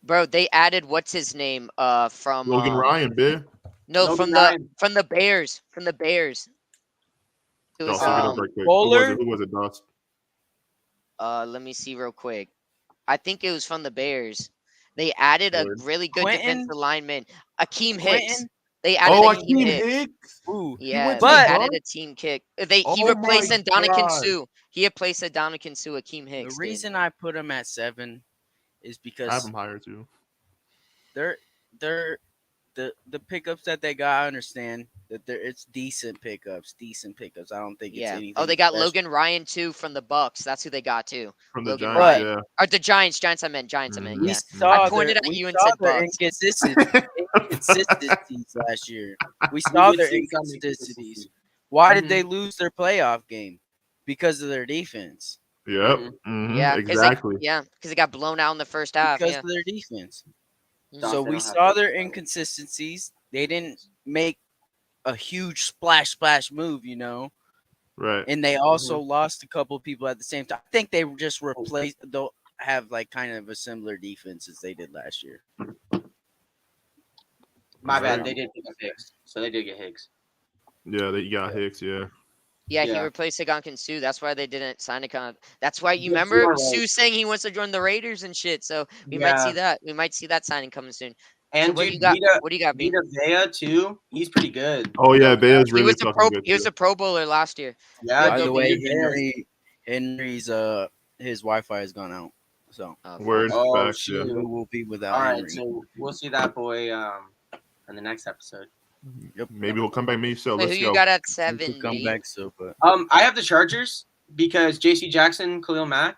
Bro, they added what's his name? From Logan Ryan, big. No, Logan Ryan. from the Bears. From the Bears. It was Dust, look it up right quick. Bowler? Who was it? Dust. let me see real quick. I think it was from the Bears. They added a Word. really good Quentin? defensive lineman, Akeem Hicks. Quentin? They added Oh, Akeem Akeem Hicks. Hicks. Ooh. Yeah, went they to the added a Bucks? team kick. He Oh replaced my Ndamukong God. Suh. He replaced Ndamukong Suh, Akeem Hicks. The did. reason I put them at 7 is I have because him higher too. they're the pickups that they got. I understand that it's decent pickups. I don't think it's Yeah. anything. Oh, they got special. Logan Ryan too from the Bucks. That's who they got too. From the Logan Giants, Ryan. yeah. Or the Giants. Giants. I meant Giants. I meant. Mhm. We Yeah. saw I pointed their, at we you and saw said their Bucks. inconsistencies last year. We We saw did their see some inconsistencies. inconsistency. Why Mhm. did they lose their playoff game? Because of their defense. Yep. Mhm. Mhm, Yeah, because exactly. they got blown out in the first half. Because Yeah. of their defense. Mhm. Dust, So they we don't have saw to- their inconsistencies. They didn't make a huge splash move, Right. and they also lost a couple of people at the same time. I think they just replaced. They'll have like kind of a similar defense as they did last year. My bad. Right. They did pick up Hicks, so they did get Hicks. Yeah, they got Hicks. Yeah. Yeah, he Yeah. replaced Agonkin Sue. That's why they didn't sign a con. That's why you Yes, you remember are right. Sue saying he wants to join the Raiders and shit. So we might see Yeah. that. We might see that signing coming soon. And what dude, you got? Vita, What do you got, B? Vita Vea too. He's pretty good. Oh yeah, Bea's He really was a fucking pro. good. He was too. a Pro Bowler last year. Yeah, By go the dude, way, Vita Vea. Henry's his Wi-Fi has gone out, so Word. Oh, Facts, yeah. shoot. we will be without All right, Henry. so we'll see that boy in the next episode. Maybe we'll come back. Me. So Wait, let's who go. you got at He 7? could come B? back, so but I have the Chargers because J.C. Jackson, Khalil Mack.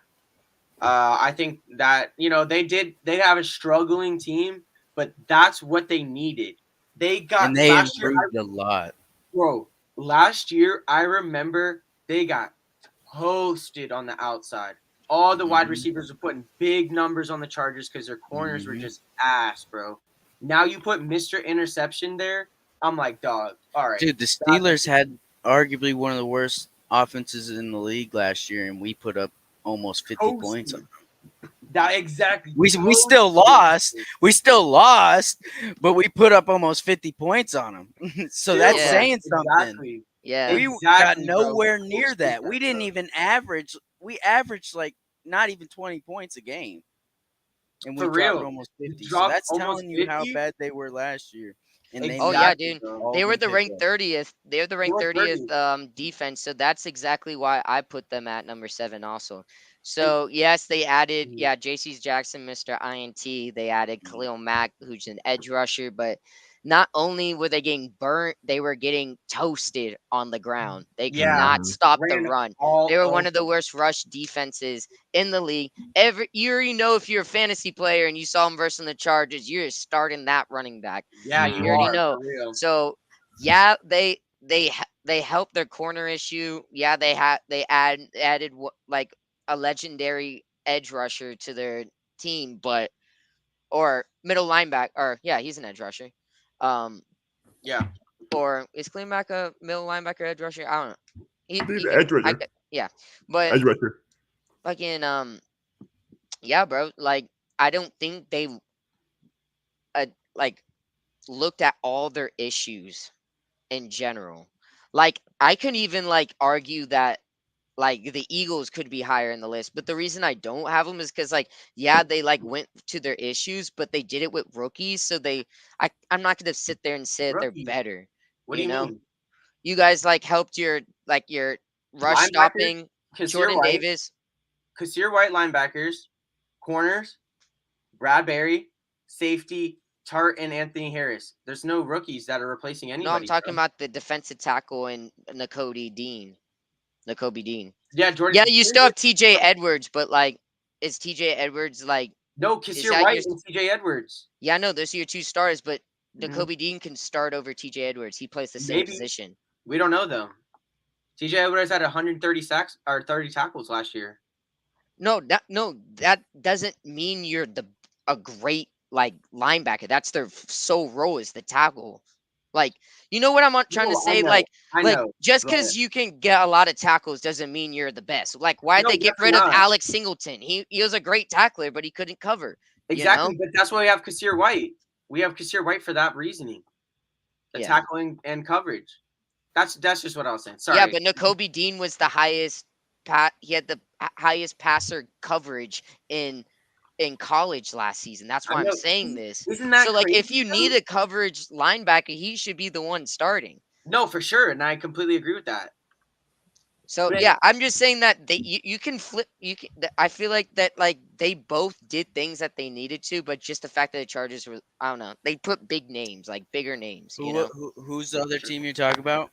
I think that they have a struggling team, but that's what they needed. They got and they last year, improved a lot. bro. Last year, I remember they got posted on the outside. All the wide Mhm. receivers were putting big numbers on the Chargers because their corners were Mhm. just ass, bro. Now you put Mr. Interception there. I'm like, dog. All right, Dude, the Steelers had arguably one of the worst offenses in the league last year, and we put up almost 50 Toasted. points. That exactly. We still Toasted. lost. We still lost, but we put up almost 50 points on them. So that's Yeah. saying something. Exactly. Yeah. We got Exactly, bro. nowhere near Toasted that. We didn't bro. even average. We averaged like not even 20 points a game, and we For dropped real. almost 50. So dropped that's almost telling you how 50? bad they were last year. And they Oh made yeah, Exactly, dude. bro. all They were them the ranked pickups. 30th. They're the ranked were 30th defense. So that's exactly why I put them at number 7 also. So yes, they added Mhm. JC Jackson, Mr. INT. They added Khalil Mack, who's an edge rusher, but not only were they getting burnt, they were getting toasted on the ground. They could Yeah. not stop the Ran run. all They were one of the over. worst rush defenses in the league. You already know if you're a fantasy player and you saw them versus the Chargers, you're starting that running back. Yeah, Mhm. you You already are. know. For real. So yeah, they helped their corner issue. Yeah, they added like a legendary edge rusher to their team, but or middle linebacker, or yeah, he's an edge rusher. Yeah. Or is Clean Mack a middle linebacker edge rusher? I don't know. Dude, edge rusher. Yeah, but Edge rusher. fucking yeah, bro. Like I don't think they like looked at all their issues in general. Like I could even like argue that like the Eagles could be higher in the list, but the reason I don't have them is because like yeah, they like went to their issues, but they did it with rookies, so I'm not gonna sit there and say that they're Rookies? better. What do you know? mean? You guys like helped your rush Linebacker? stopping, Kasir Jordan White, Davis. Kasir White linebackers, corners, Brad Berry, safety, Tart, and Anthony Harris. There's no rookies that are replacing anybody. No, I'm talking bro. about the defensive tackle and Nakobe Dean. Yeah, Jordan. Yeah, you still have TJ Edwards, but like, is TJ Edwards like? No, is Kasir that White your- and TJ Edwards. Yeah, no, those are your two stars, but Mhm. Nakobe Dean can start over TJ Edwards. He plays the same Maybe. position. We don't know though. TJ Edwards had 130 sacks or 30 tackles last year. No, that doesn't mean you're a great like linebacker. That's their sole role is the tackle. Like, you know what trying to No, say? Like, I like know, just but because you can get a lot of tackles doesn't mean you're the best. Like, why'd no, they get definitely rid of not. Alex Singleton? He was a great tackler, but he couldn't cover. You know? Exactly, but that's why we have Kasir White. We have Kasir White for that reasoning, the Yeah. tackling and coverage. That's just what I was saying. Yeah, Sorry. but N'Kobe Dean was the highest he had the highest passer coverage in college last season. That's I why I'm know. saying this. Isn't that So like if crazy you though? need a coverage linebacker, he should be the one starting. No, for sure, and I completely agree with that. So But yeah, I'm just saying that you can flip I feel like that like they both did things that they needed to, but just the fact that the Chargers were I don't know, they put big names, like bigger names, you know. Who's the other team you're talking about?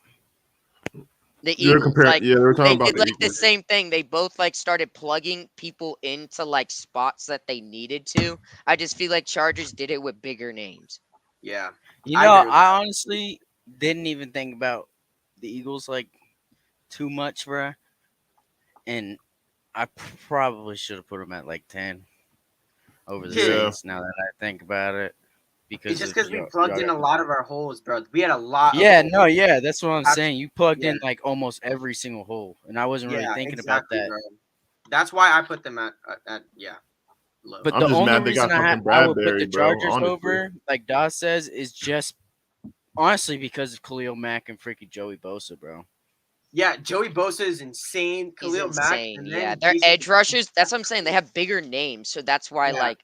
The You're Eagles, comparing. like Yeah, they're talking they about did the like the Eagles. same thing. They both like started plugging people into like spots that they needed to. I just feel like Chargers did it with bigger names. yeah, You I know, agree with I that. honestly didn't even think about the Eagles like too much, bruh. And I probably should have put them at like 10 over the Kid, Yeah, Saints. Now that I think about it, it's because just of because we plugged in a lot of our holes, bro. We had a lot of yeah, holes. no, yeah, that's what I'm That's- saying. You plugged yeah, in like almost every single hole, and I wasn't really yeah, thinking about exactly, that. bro. That's why I put them at yeah, low. But I'm the just only mad they reason got fucking I would put Bradbury, the bro. Chargers Honestly, over, like Dawes says, is just honestly because of Khalil Mack and freaking Joey Bosa, bro. Yeah, Joey Bosa is insane. He's Khalil Mack, insane. and Yeah, then they're Jason edge rushers. That's what I'm saying. They have bigger names, so that's why yeah, like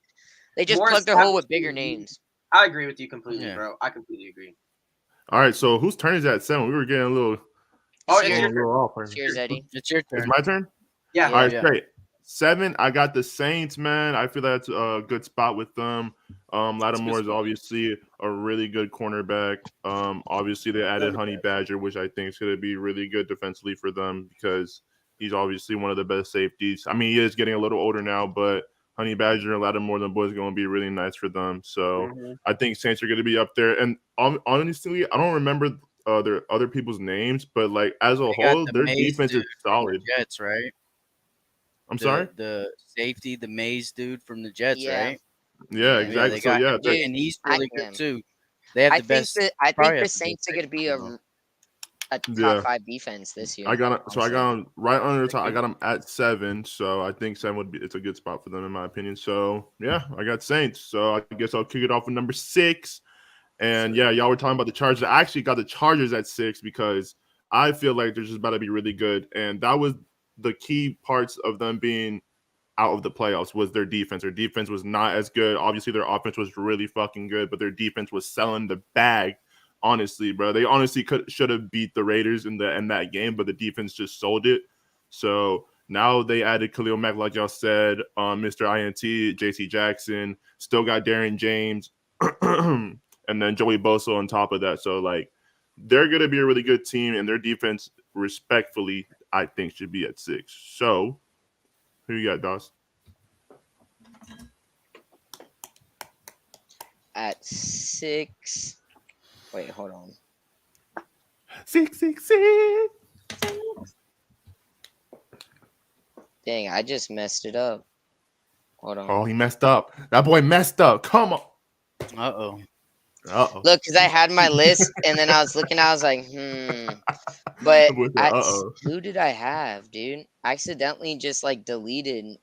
they just more plug their hole established with bigger names. names. I agree with you completely, Yeah. bro. I completely agree. all right. So whose turn is that? 7. We were getting a little, Oh, It's it's going your a your, little off. it's yours, Eddie. It's your It's turn. my turn. yeah. All Yeah. right, Yeah. great. 7. I got the Saints, man. I feel that's a good spot with them. Lattimore is obviously a really good cornerback. Obviously they added Honey Badger, which I think is going to be really good defensively for them because he's obviously one of the best safeties. I mean, he is getting a little older now, but Honey Badger and Lattimore, the boys, going to be really nice for them. So Mhm. I think Saints are going to be up there. And honestly, I don't remember their other people's names, but like as a They got whole, the their Maze defense dude is from the solid. Jets, right? I'm sorry. The safety, the Maze dude from the Jets, Yeah. right? Yeah, Yeah. Yeah, exactly. they So got yeah, him, that's and he's I really good am. too. They have the best. I probably think the have the best Saints are going to be safety, bro. a top yeah. 5 defense this year. I got so I honestly. got them right under the top. I Really? got them at 7, so I think 7 would be it's a good spot for them in my opinion. So yeah, I got Saints. So I guess I'll kick it off with number 6. And yeah, y'all were talking about the Chargers. I actually got the Chargers at 6 because I feel like they're just about to be really good, and that was the key parts of them being out of the playoffs was their defense. Their defense was not as good. Obviously, their offense was really fucking good, but their defense was selling the bag. Honestly, bro, they honestly should have beat the Raiders in that game, but the defense just sold it. So now they added Khalil Mack, like y'all said, Mr. INT, J.C. Jackson, still got Darren James, and then Joey Bosa on top of that. So like they're gonna be a really good team, and their defense, respectfully, I think should be at 6. So who you got, Doss? At 6. Wait, hold on. 6. Dang, I just messed it up. Hold on. Oh, he messed up. That boy messed up. Come on. Uh-oh. Uh-oh. Look, because I had my list and then I was looking, I was like, But who did I have, dude? I accidentally just like deleted.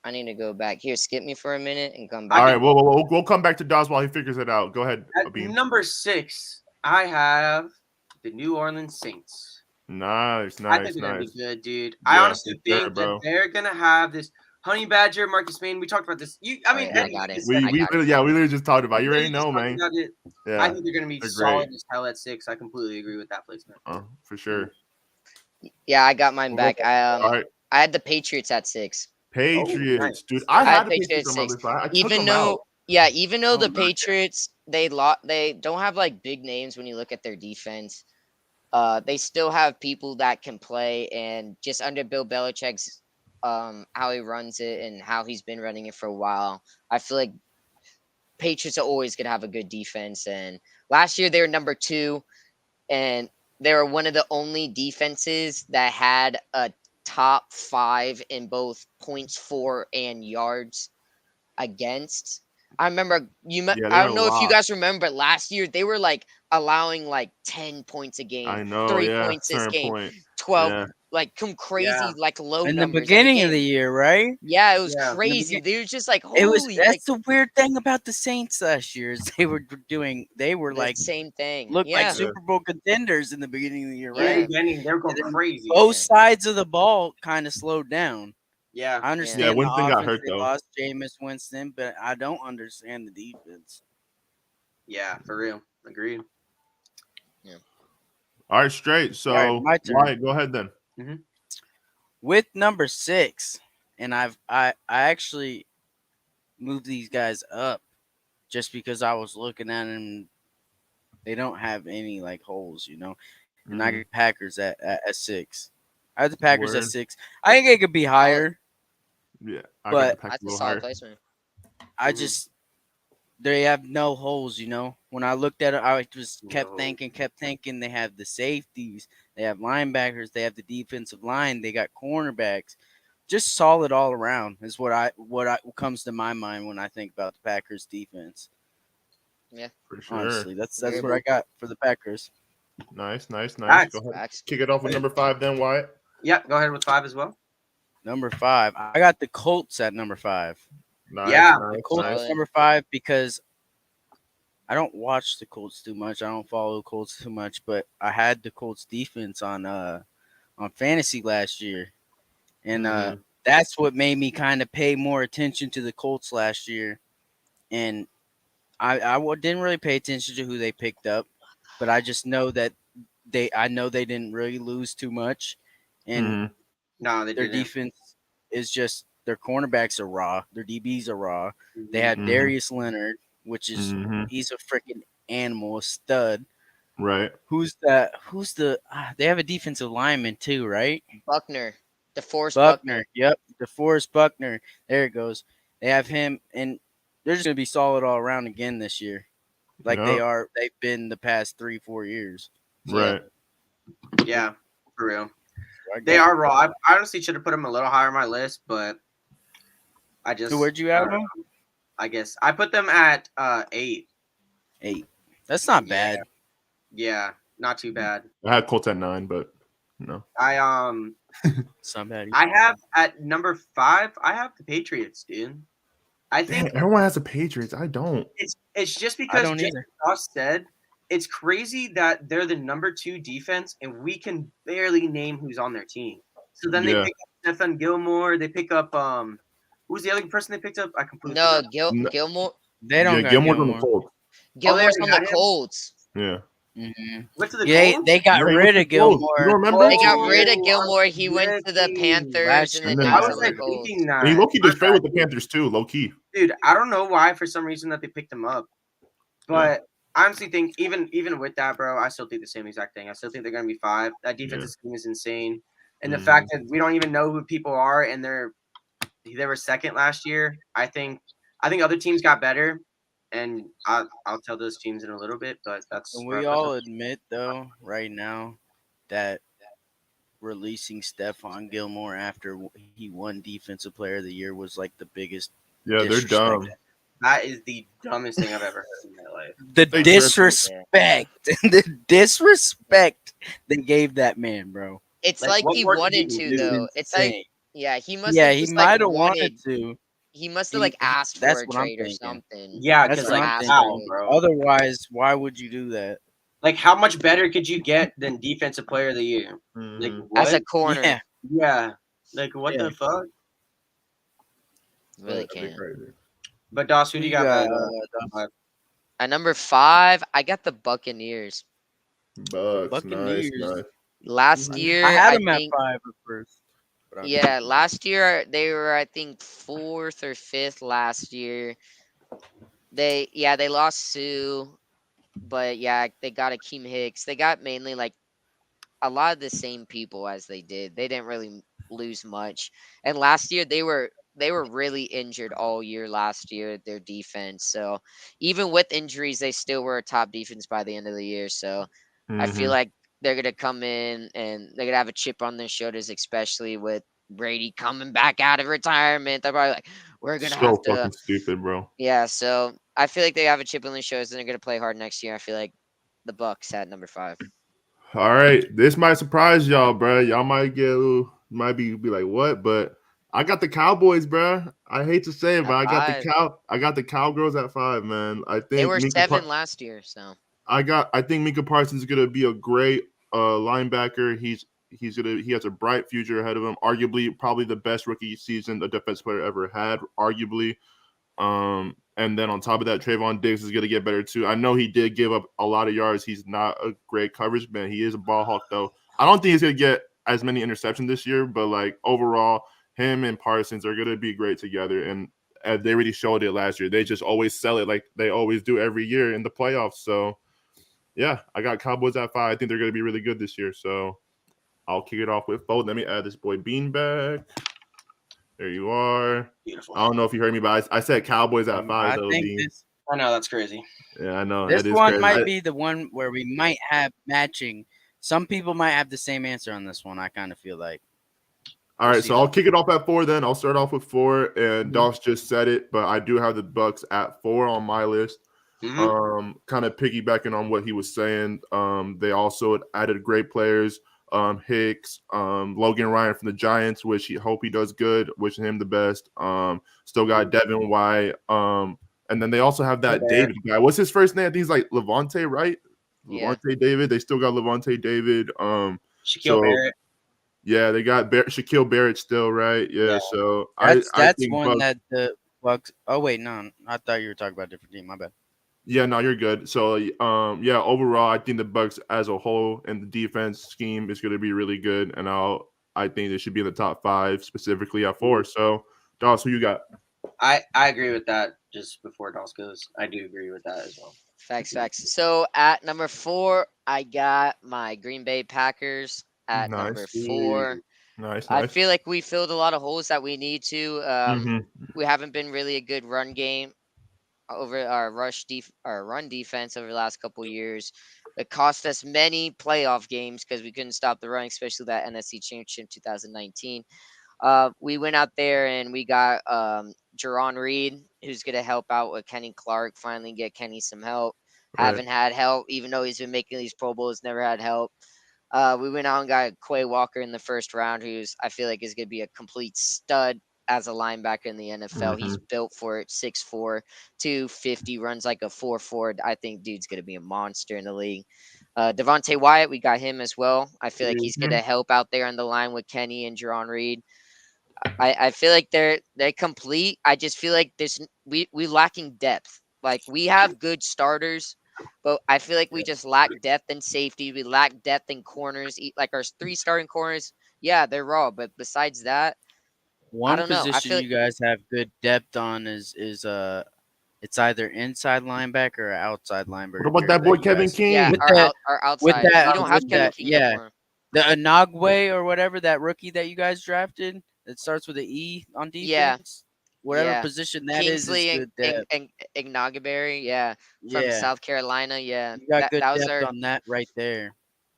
I need to go back. Here, skip me for a minute and come back. All right, we'll come back to Doss while he figures it out. Go ahead, At Abim. number 6, I have the New Orleans Saints. Nice. I think they're gonna be good, dude. I Yeah, honestly for sure, think bro. that they're gonna have this Honey Badger, Marcus Payne. We talked about this. Alright, I Eddie, got you it. just We said I got it. literally just talked about it. we You already literally just know, talked man. about it. I Yeah, think they're gonna be they're solid great. as hell at 6. I completely agree with that placement. For sure. Yeah, I got mine back. All right, I had the Patriots at 6. Patriots, nice. dude. I I had had the Patriots Patriots on my 6. list, but I took Even them though, out. yeah, even though Oh, the nice. Patriots they don't have like big names when you look at their defense. They still have people that can play, and just under Bill Belichick's how he runs it and how he's been running it for a while, I feel like Patriots are always gonna have a good defense. And last year they were number 2, and they were one of the only defenses that had top 5 in both points for and yards against. I remember Yeah, I they're a don't know if you lot. guys remember, but last year they were like allowing like 10 points a game, I know. 3 Yeah, points this certain game, point. 12, Yeah. like some crazy Yeah. like low In the numbers. And beginning of the again, year, right? yeah, it was Yeah. crazy. They were just like, It was holy, that's like the weird thing about the Saints last year is they were the like same thing. looked like Yeah. Super Bowl contenders in the beginning of the year, In the right? Yeah. beginning, they were going And then crazy. Both Yeah. sides of the ball kind of slowed down. Yeah. I Yeah, understand the Winston got offense hurt they though. lost Jameis Winston, but I don't understand the defense. Yeah, for real. Agreed. All right, straight. So, All right, my turn. Wyatt, go ahead then. With number 6, and I actually moved these guys up just because I was looking at them. They don't have any like holes, you know. And I Mhm. got Packers at 6. I have the Packers at Word. 6. I think it could be higher. Yeah, I got But the Packers That's a a little solid higher. placement. I Mhm. just they have no holes, you know. When I looked at it, I just kept No. thinking. They have the safeties, they have linebackers, they have the defensive line, they got cornerbacks. Just solid all around is what comes to my mind when I think about the Packers defense. For sure. Honestly, that's Very what I got for the Packers. Nice. Go Facts. ahead. Facts. Kick it off with number 5 then, Wyatt. Yep. Go ahead with 5 as well. Number 5, I got the Colts at number 5. Nice, Yeah. The Colts Solid. at number 5 because I don't watch the Colts too much. I don't follow the Colts too much, but I had the Colts defense on fantasy last year, and Mhm. that's what made me kind of pay more attention to the Colts last year. And didn't really pay attention to who they picked up, but I just know that I know they didn't really lose too much, and Mhm. No, they their didn't. defense is just their cornerbacks are raw, their DBs are raw. They Mhm. have Mhm. Darius Leonard, which is Mhm. he's a freaking animal, a stud. Right. Who's that? They have a defensive lineman too, right? Buckner. DeForest Buckner. Buckner. Yep, DeForest Buckner. There it goes. They have him, and they're just gonna be solid all around again this year, like they Yep. are. They've been the past 3-4 years. Right. Yeah, for real. I They got- are raw. I honestly should have put them a little higher on my list, but I just. So where'd you I have don't them? know. I guess I put them at 8. 8. That's not Yeah. bad. Yeah, not too bad. I had Colts at 9, but no. I It's not bad. I have at number 5. I have the Patriots, dude. I think Damn, everyone has the Patriots. I don't. it's just I because don't just either. like Josh said, it's crazy that they're the number 2 defense and we can barely name who's on their team. So then they Yeah. pick up Stephon Gilmore. They pick up who's the other person they picked up? I completely No, forgot. No. Gilmore. They don't Yeah, got Gilmore's on the Gilmore. Colts. Gilmore's already on got the him? Colts. Yeah. Went to the Yeah, Colts? they got Yeah, he went rid to of the Colts. Gilmore. You don't remember? They got rid of Oh, Gilmore. He went to the tripping. Panthers, Last and year. then And now I he's then- was on the like Colts. thinking that. And he low-key did My straight with bad. the Panthers too, low-key. Dude, I don't know why for some reason that they picked him up, but I honestly think even with that, bro, I still think the same exact thing. I still think they're gonna be 5. That defensive scheme is insane, and the fact that we don't even know who people are, and they were second last year. I think other teams got better, and I'll tell those teams in a little bit, but that's Can what I we put all them. admit though, right now, that releasing Stephon Gilmore after he won Defensive Player of the Year was like the biggest Yeah, they're disrespect. dumb. That is the dumbest thing I've ever heard in my life. The They disrespect, the disrespect they gave that man, bro. It's Like, like what he more could wanted you to do? though. It's like Insane. yeah, he must Yeah, have he just might like have wanted. wanted to. He must have He- like asked for that's a what I'm trade or thinking. something. Yeah, That's because what like I'm how, thinking. bro? Otherwise, why would you do that? Like how much better could you get than Defensive Player of the Year? Like Mhm. what? As a corner, Yeah, Yeah. Like what Yeah. the fuck? really That'd be can't. crazy. But Doss, who do you got? At number 5, I got the Buccaneers. Bucks, Buccaneers. nice. Last year, I had I him at think 5 at first. but I- yeah, last year they were I think 4th or 5th last year. They lost Sue, but yeah, they got Akeem Hicks. They got mainly like a lot of the same people as they did. They didn't really lose much. And last year they were really injured all year last year, their defense. So even with injuries, they still were a top defense by the end of the year. So I feel Mhm. like they're gonna come in and they're gonna have a chip on their shoulders, especially with Brady coming back out of retirement. They're probably like, we're gonna So have to. fucking stupid, bro. Yeah, so I feel like they have a chip on their shoulders and they're gonna play hard next year. I feel like the Bucks at number 5. All right, this might surprise y'all, bro. Y'all might be like, what? But I got the Cowboys, bro. I hate to say it, but At 5. I got the Cowgirls at 5, man. I think They were 7 last year, so I think Mika Parsons is gonna be a great linebacker. He has a bright future ahead of him. Arguably, probably the best rookie season a defense player ever had. Arguably, and then on top of that, Trayvon Diggs is gonna get better too. I know he did give up a lot of yards. He's not a great coverage man. He is a ball hawk though. I don't think he's gonna get as many interceptions this year, but like overall, him and Parsons are gonna be great together. And they already showed it last year. They just always sell it like they always do every year in the playoffs. So. Yeah, I got Cowboys at 5. I think they're going to be really good this year. So I'll kick it off with both. Let me add this boy Bean back. There you are. Beautiful. I don't know if you heard me, but I said Cowboys at 5. I Though, think Bean. I know that's crazy. Yeah, I know. this that is one crazy. might be the one where we might have matching. Some people might have the same answer on this one. I kind of feel like. All right, so I'll kick it off at 4 then. I'll start off with 4, and Doss just said it, but I do have the Bucks at 4 on my list. Kind of piggybacking on what he was saying. They also added great players. Hicks, Logan Ryan from the Giants, which hope he does good. Wishing him the best. Still got Devin White. And then they also have that David guy. What's his first name? I think he's like Levante, right? Yeah. Levante David. They still got Levante David. Shaquille Barrett. Yeah, they got Shaquille Barrett still, right? Yeah. So that's I think one that the Bucks. Oh wait, no, I thought you were talking about a different team. My bad. Yeah, no, you're good. So, yeah, overall, I think the Bucks as a whole and the defense scheme is going to be really good, and I think they should be in the top 5, specifically at 4. So, Doss, who you got? I agree with that. Just before Doss goes, I do agree with that as well. Facts. So at number 4, I got my Green Bay Packers at number 4. Nice. I feel like we filled a lot of holes that we need to. We haven't been really a good run game over our run defense over the last couple of years. It cost us many playoff games because we couldn't stop the run, especially that NFC Championship 2019. We went out there and we got Jerron Reed, who's going to help out with Kenny Clark, finally get Kenny some help. Right. Haven't had help, even though he's been making these Pro Bowls, never had help. We went out and got Quay Walker in the first round, who's I feel like is going to be a complete stud as a linebacker in the NFL. He's built for it, 6'4", 250, runs like a 4.4. I think dude's going to be a monster in the league. Devontae Wyatt, we got him as well. I feel like he's going to help out there on the line with Kenny and Jerron Reed. I feel like they're complete. I just feel like we lacking depth. Like we have good starters, but I feel like we just lack depth in safety. We lack depth in corners. Like our 3 starting corners, yeah, they're raw, but besides that, one don't know. I position feel you guys have good depth on is it's either inside linebacker or outside linebacker. What about that boy Kevin King? yeah, With our outside. We don't have Kevin King anymore. The Anagwe or whatever, that rookie that you guys drafted, it starts with an E on defense. Yeah. Whatever position that Kingsley is good depth. and Ignagberry, from South Carolina, You got good that was depth on that right there.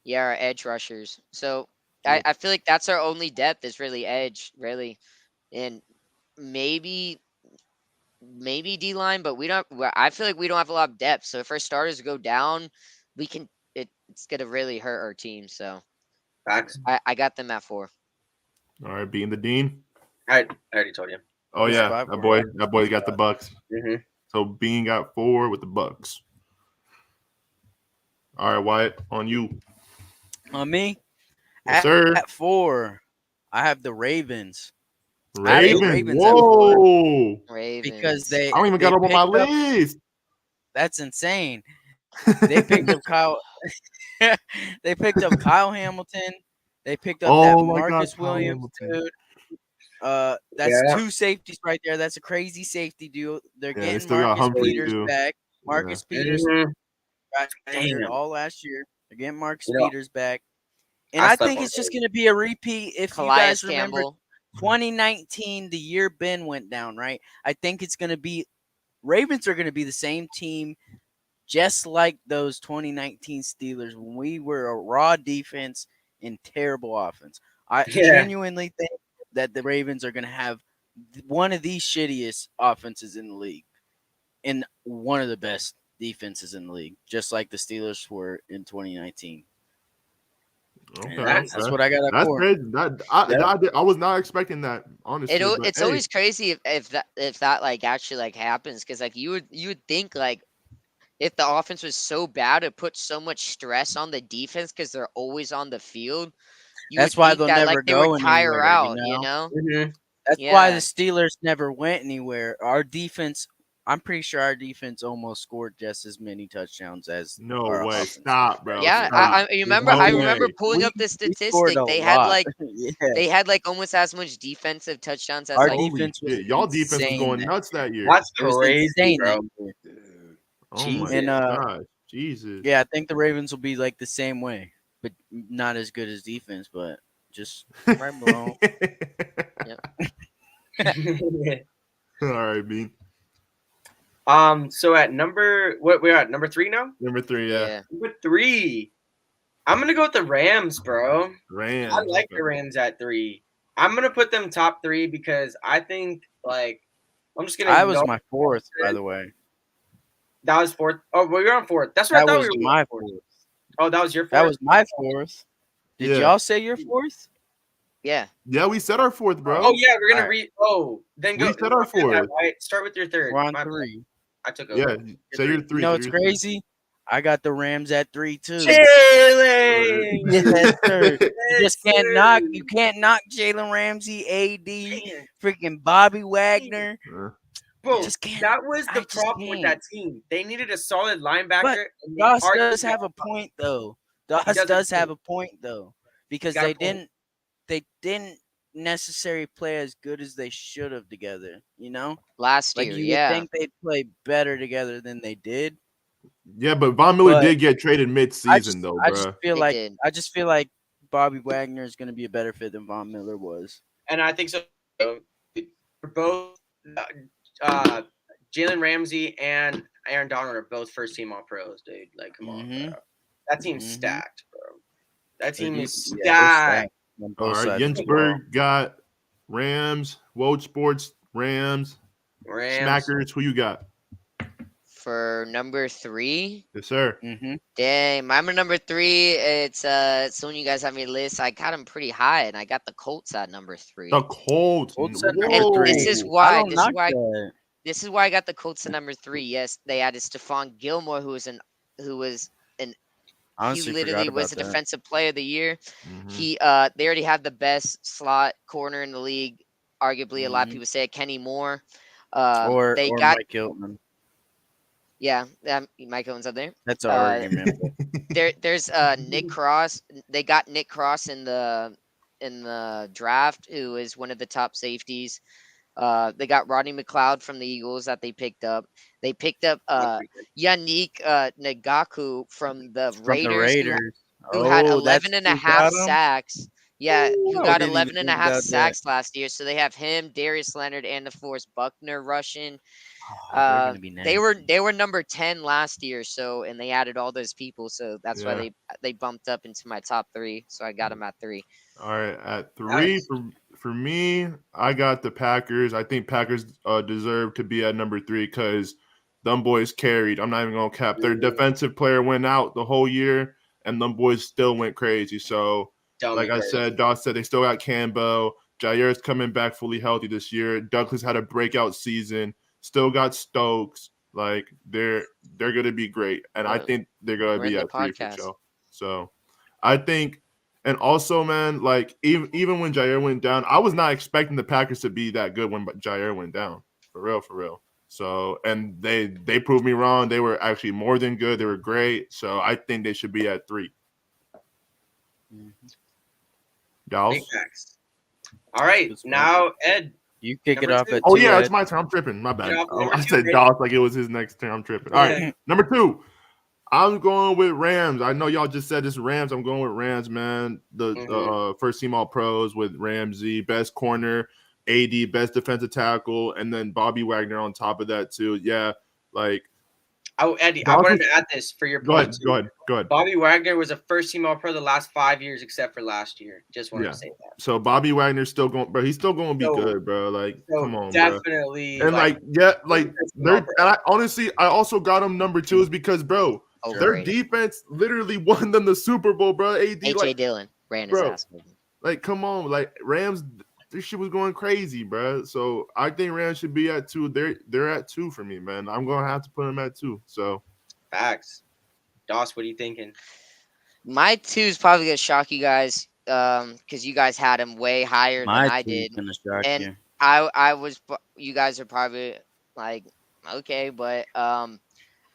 Yeah, our edge rushers. So I feel like that's our only depth is really edge, really, and maybe D line, but we don't. I feel like we don't have a lot of depth. So if our starters go down, we can. It's gonna really hurt our team. So Facts. I got them at 4. All right, being the Dean. I already told you. Oh yeah, that boy got the Bucks. Mm-hmm. So Bean got 4 with the Bucks. All right, Wyatt, on you. On me, Yes, sir. at 4, I have the Ravens. Ravens. at 4 Whoa. Ravens. because I don't even got them on my list. That's insane. They picked up Kyle. They picked up Kyle Hamilton. They picked up that Marcus Williams dude. That's 2 safeties right there. That's a crazy safety dude. They're getting Marcus Peters back. Marcus Peters got injured all last year. They're getting Marcus Peters back. And I think it's just going to be a repeat. If you guys remember 2019, the year Ben went down, right? I think it's going to be Ravens are going to be the same team just like those 2019 Steelers when we were a raw defense and terrible offense. I Yeah. genuinely think that the Ravens are going to have one of the shittiest offenses in the league and one of the best defenses in the league, just like the Steelers were in 2019. Okay, And that's okay. what I got. That's For. crazy. Yep. I was not expecting that, honestly. but It's hey, always crazy if that like actually like happens, because like you would think like if the offense was so bad, it puts so much stress on the defense because they're always on the field. You That's would why think they'll that never like they would go tire anywhere. out, you know? Mhm. That's why the Yeah. Steelers never went anywhere. Our defense, I'm pretty sure our defense almost scored just as many touchdowns as no our way. offense. Stop, bro. Yeah, Stop. I There's remember. no I remember way. pulling up the We scored statistic. a They had lot. like Yeah. they had like almost as much defensive touchdowns as Our like Holy defense was shit. Y'all defense was insane going that nuts that year. That's It was crazy, insane bro. that year. Oh my And gosh. Jesus. yeah, I think the Ravens will be like the same way, but not as good as defense, but just right below. All right, Bean. So at we're at number 3 now. Number 3, yeah. yeah. Number 3, I'm gonna go with the Rams, bro. Rams. I like okay. the Rams at 3. I'm gonna put them top 3 because I think like I'm just gonna. I was my fourth, by the way. That was 4th. Oh, well, you're on 4th. That's what That I thought was we were. my fourth. Oh, that was your 4th. That was my fourth. Did Yeah. y'all say your fourth? Yeah. Yeah, we said our 4th, bro. Oh yeah, we're gonna Alright. read. Oh, then go. We said our okay, that 4th. right. Start with your 3rd. We're on My bad. 3. I took over. Yeah, say your 3. You know say what's your 3. crazy? I got the Rams at 3 too. Jalen. Yes, sir. You just Yes, can't knock. sir. You can't knock Jalen Ramsey, AD, freaking Bobby Wagner. Bro, just can't- that was I the just problem with that team. They needed a solid linebacker. But and they Doss argued does have that- a point though. Doss does have does a have point. a point though, because got a they point. didn't necessarily play as good as they should have together. You know, Last like year, you yeah. would think they'd play better together than they did. Yeah, but Von Miller But did get traded mid-season, though, I bro. just feel They like did. Bobby Wagner is going to be a better fit than Von Miller was. And I think so. For both Jalen Ramsey and Aaron Donald are both first team All Pros, dude. Like, come on, Mhm. bro. That team's Mhm. stacked, bro. That team is Yeah, they're stacked. on All both right, sides of the ball. Jensberg got Rams, Woj Sports, Rams, Rams. Smackers. Who you got? For number 3, Yes, sir. Mhm. dang, my number 3. It's when you guys have me list. I got them pretty high, and I got the Colts at number 3. The Colts. Colts at number Whoa. And this is I why. don't knock that. This is why I got the Colts at number 3. Yes, they added Stephon Gilmore, who was Honestly, he literally forgot was about the that. defensive player of the year. Mhm. They already have the best slot corner in the league. Arguably, a lot of Mhm. people say it, Kenny Moore. Or They got Mike Hilton. Mike Owens up there. That's our argument. There's Nick Cross. They got Nick Cross in the draft, who is one of the top safeties. They got Rodney McLeod from the Eagles that they picked up. They picked up Yannick Ngakoue from the From Raiders, the Raiders. who had Oh, that's 11 and a who half got him? sacks. Yeah, Ooh, who I got didn't 11 even and a think half about that. sacks last year. So they have him, Darius Leonard, and DeForest Buckner rushing. Oh, they're gonna be They nasty. were number 10 last year, so and they added all those people, so that's why Yeah. they bumped up into my top 3. So I got them at 3. All right, at 3 Nice. for me, I got the Packers. I think Packers deserve to be at number 3 because them boys carried. I'm not even gonna cap. Their defensive player went out the whole year, and them boys still went crazy. So, like I said, Doss said they still got Campbell. Jaire's coming back fully healthy this year. Douglas had a breakout season. Still got Stokes. Like they're gonna be great, and I Yeah. think they're gonna We're in be the at 3 for podcast. sure. So, I think. And also, man, like even when Jaire went down, I was not expecting the Packers to be that good when Jaire went down. For real. So, and they proved me wrong. They were actually more than good. They were great. So I think they should be at 3. Mhm. Y'all? Big facts. All right, Good spot. now Ed. You kick it Number off 2. at Oh 2, yeah, Ed. it's my turn. I'm tripping. My bad. Yeah, number I 2, said Ed. Doss like it was his next turn. I'm tripping. All right, Yeah. number 2. I'm going with Rams. I know y'all just said this Rams. I'm going with Rams, man. The first team All Pros with Ramsey, best corner, AD, best defensive tackle, and then Bobby Wagner on top of that too. Yeah, like Oh, Eddie, I wanted to add this for your Go point. ahead. too. Go ahead. Go ahead. Bobby Wagner was a first-team All-Pro the last 5 years, except for last year. Just wanted Yeah. to say that. So Bobby Wagner's still going, bro. He's still going to be So- good, bro. Like, So come on, bro. definitely, And like, yeah, like first-team they're. All-Pro. And I honestly, I also got him number 2 is because, bro, their Overrated. defense literally won them the Super Bowl, bro. AD, AJ like, Dillon ran his bro. ass over. like, come on, like Rams. This shit was going crazy, bro. So I think Rams should be at 2. They're at 2 for me, man. I'm gonna have to put them at 2. So Facts. Doss, what are you thinking? My 2 is probably gonna shock you guys, because you guys had him way higher than I two is did. gonna shock And you. I was, you guys are probably like, okay, but I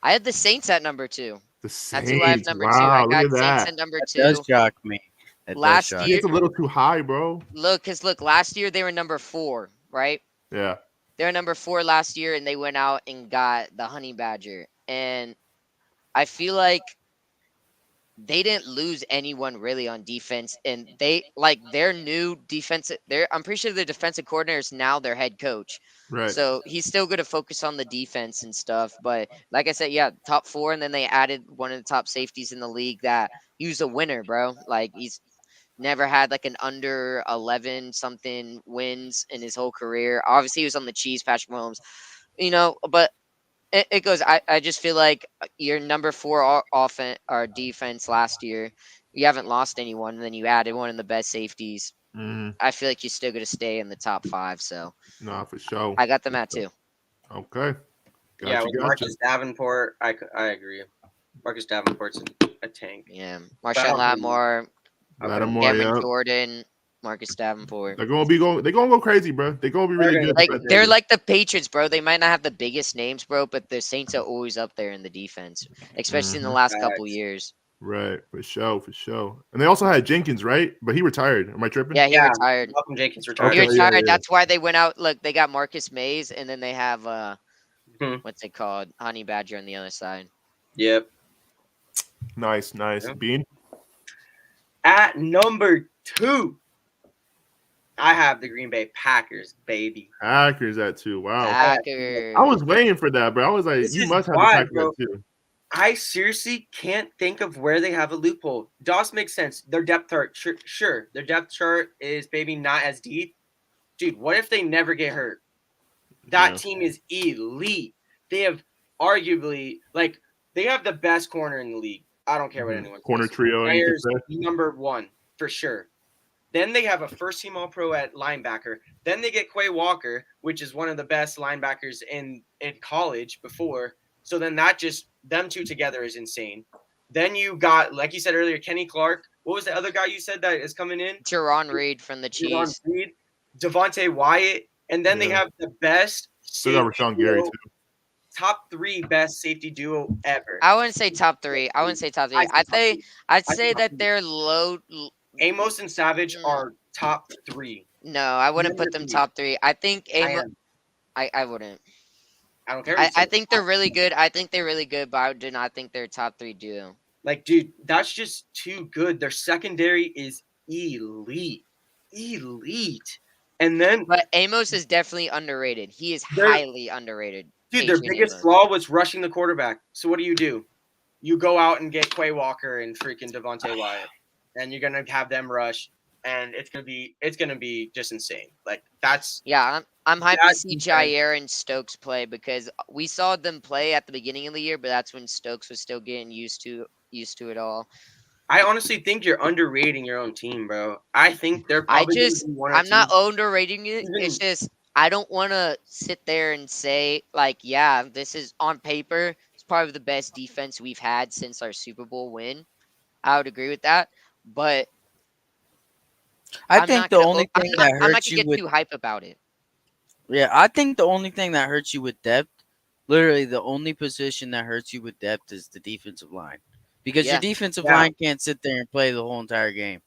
had the Saints at number 2. the That's who I have Saints. number 2. Wow, I look got at Saints that. at number That 2. does shock me. That does Last shock I year- think it's a little too high, bro. Look, last year they were number 4, right? Yeah. They were number 4 last year, and they went out and got the Honey Badger. And I feel like they didn't lose anyone really on defense, and they like their new defensive. I'm pretty sure their defensive coordinator is now their head coach. Right. So he's still going to focus on the defense and stuff. But like I said, yeah, top 4, and then they added one of the top safeties in the league that he was a winner, bro. Like he's never had like an under 11 something wins in his whole career. Obviously, he was on the Chiefs, Patrick Mahomes, but it goes. I just feel like your number 4 offense or defense last year, you haven't lost anyone, and then you added one of the best safeties. Mhm. I feel like you're still going to stay in the top 5. So Nah, for sure. I got them at 2. Okay. Yeah, with Marcus Davenport, I agree. Marcus Davenport's a tank. Yeah, Marshawn Lattimore, Lattimore, Cameron yeah. Jordan, Marcus Davenport. They're gonna go crazy, bro. They're gonna be really good. Like they're like the Patriots, bro. They might not have the biggest names, bro, but the Saints are always up there in the defense, especially in the last couple Facts. years. Right, for sure. And they also had Jenkins, right? But he retired. Am I tripping? Yeah, he Yeah. retired. Malcolm Jenkins retired. He Okay, retired. yeah. That's why they went out. Look, they got Marcus Mays, and then they have Mhm. what's it called, Honey Badger on the other side. Yep. Nice. Yeah. Bean. At number 2, I have the Green Bay Packers, baby. Packers at 2. Wow. Packers. I was waiting for that, bro. I was like, This you is must have why, the Packers bro. at 2. I seriously can't think of where they have a loophole. Doss makes sense. Their depth chart, sure. Their depth chart is maybe not as deep. Dude, what if they never get hurt? That Yeah. team is elite. They have arguably, they have the best corner in the league. I don't care what anyone says. Corner trio. and you could Ayers, say. number 1, for sure. Then they have a first-team All-Pro at linebacker. Then they get Quay Walker, which is one of the best linebackers in college before. So then that just them two together is insane. Then you got, like you said earlier, Kenny Clark. What was the other guy you said that is coming in? Jerron Reed from the Javon Chiefs. Reed, Devontae Wyatt, and then they Yeah. have the best Still got safety Rashawn Gary duo, too. top 3 best safety duo ever. I wouldn't say top 3. I wouldn't say top 3. I'd say I say think top that 3. they're low. Amos and Savage are top 3. No, I wouldn't put them top 3. I think Amos. am. I wouldn't. I don't care. what you I say. think they're really good. I think they're really good, but I do not think they're top 3 duo. Like, dude, that's just too good. Their secondary is elite. And then, But Amos is definitely underrated. He is They're- highly underrated. dude, their Adrian biggest Amos. flaw was rushing the quarterback. So what do? You go out and get Quay Walker and freaking Devontae Wyatt, and you're gonna have them rush, and it's gonna be just insane. Like that's Yeah, I'm hyped to That's see insane. Jair and Stokes play because we saw them play at the beginning of the year, but that's when Stokes was still getting used to it all. I honestly think you're underrating your own team, bro. I think they're probably gonna be one or I'm not two. underrating it. It's just I don't want to sit there and say like, yeah, this is on paper. It's probably the best defense we've had since our Super Bowl win. I would agree with that, but I I'm think not the gonna- only I'm thing not, that I'm not hurts gonna you get with too hype about it. I think the only thing that hurts you with depth, literally the only position that hurts you with depth is the defensive line. Because Yeah. your defensive Yeah. line can't sit there and play the whole entire game.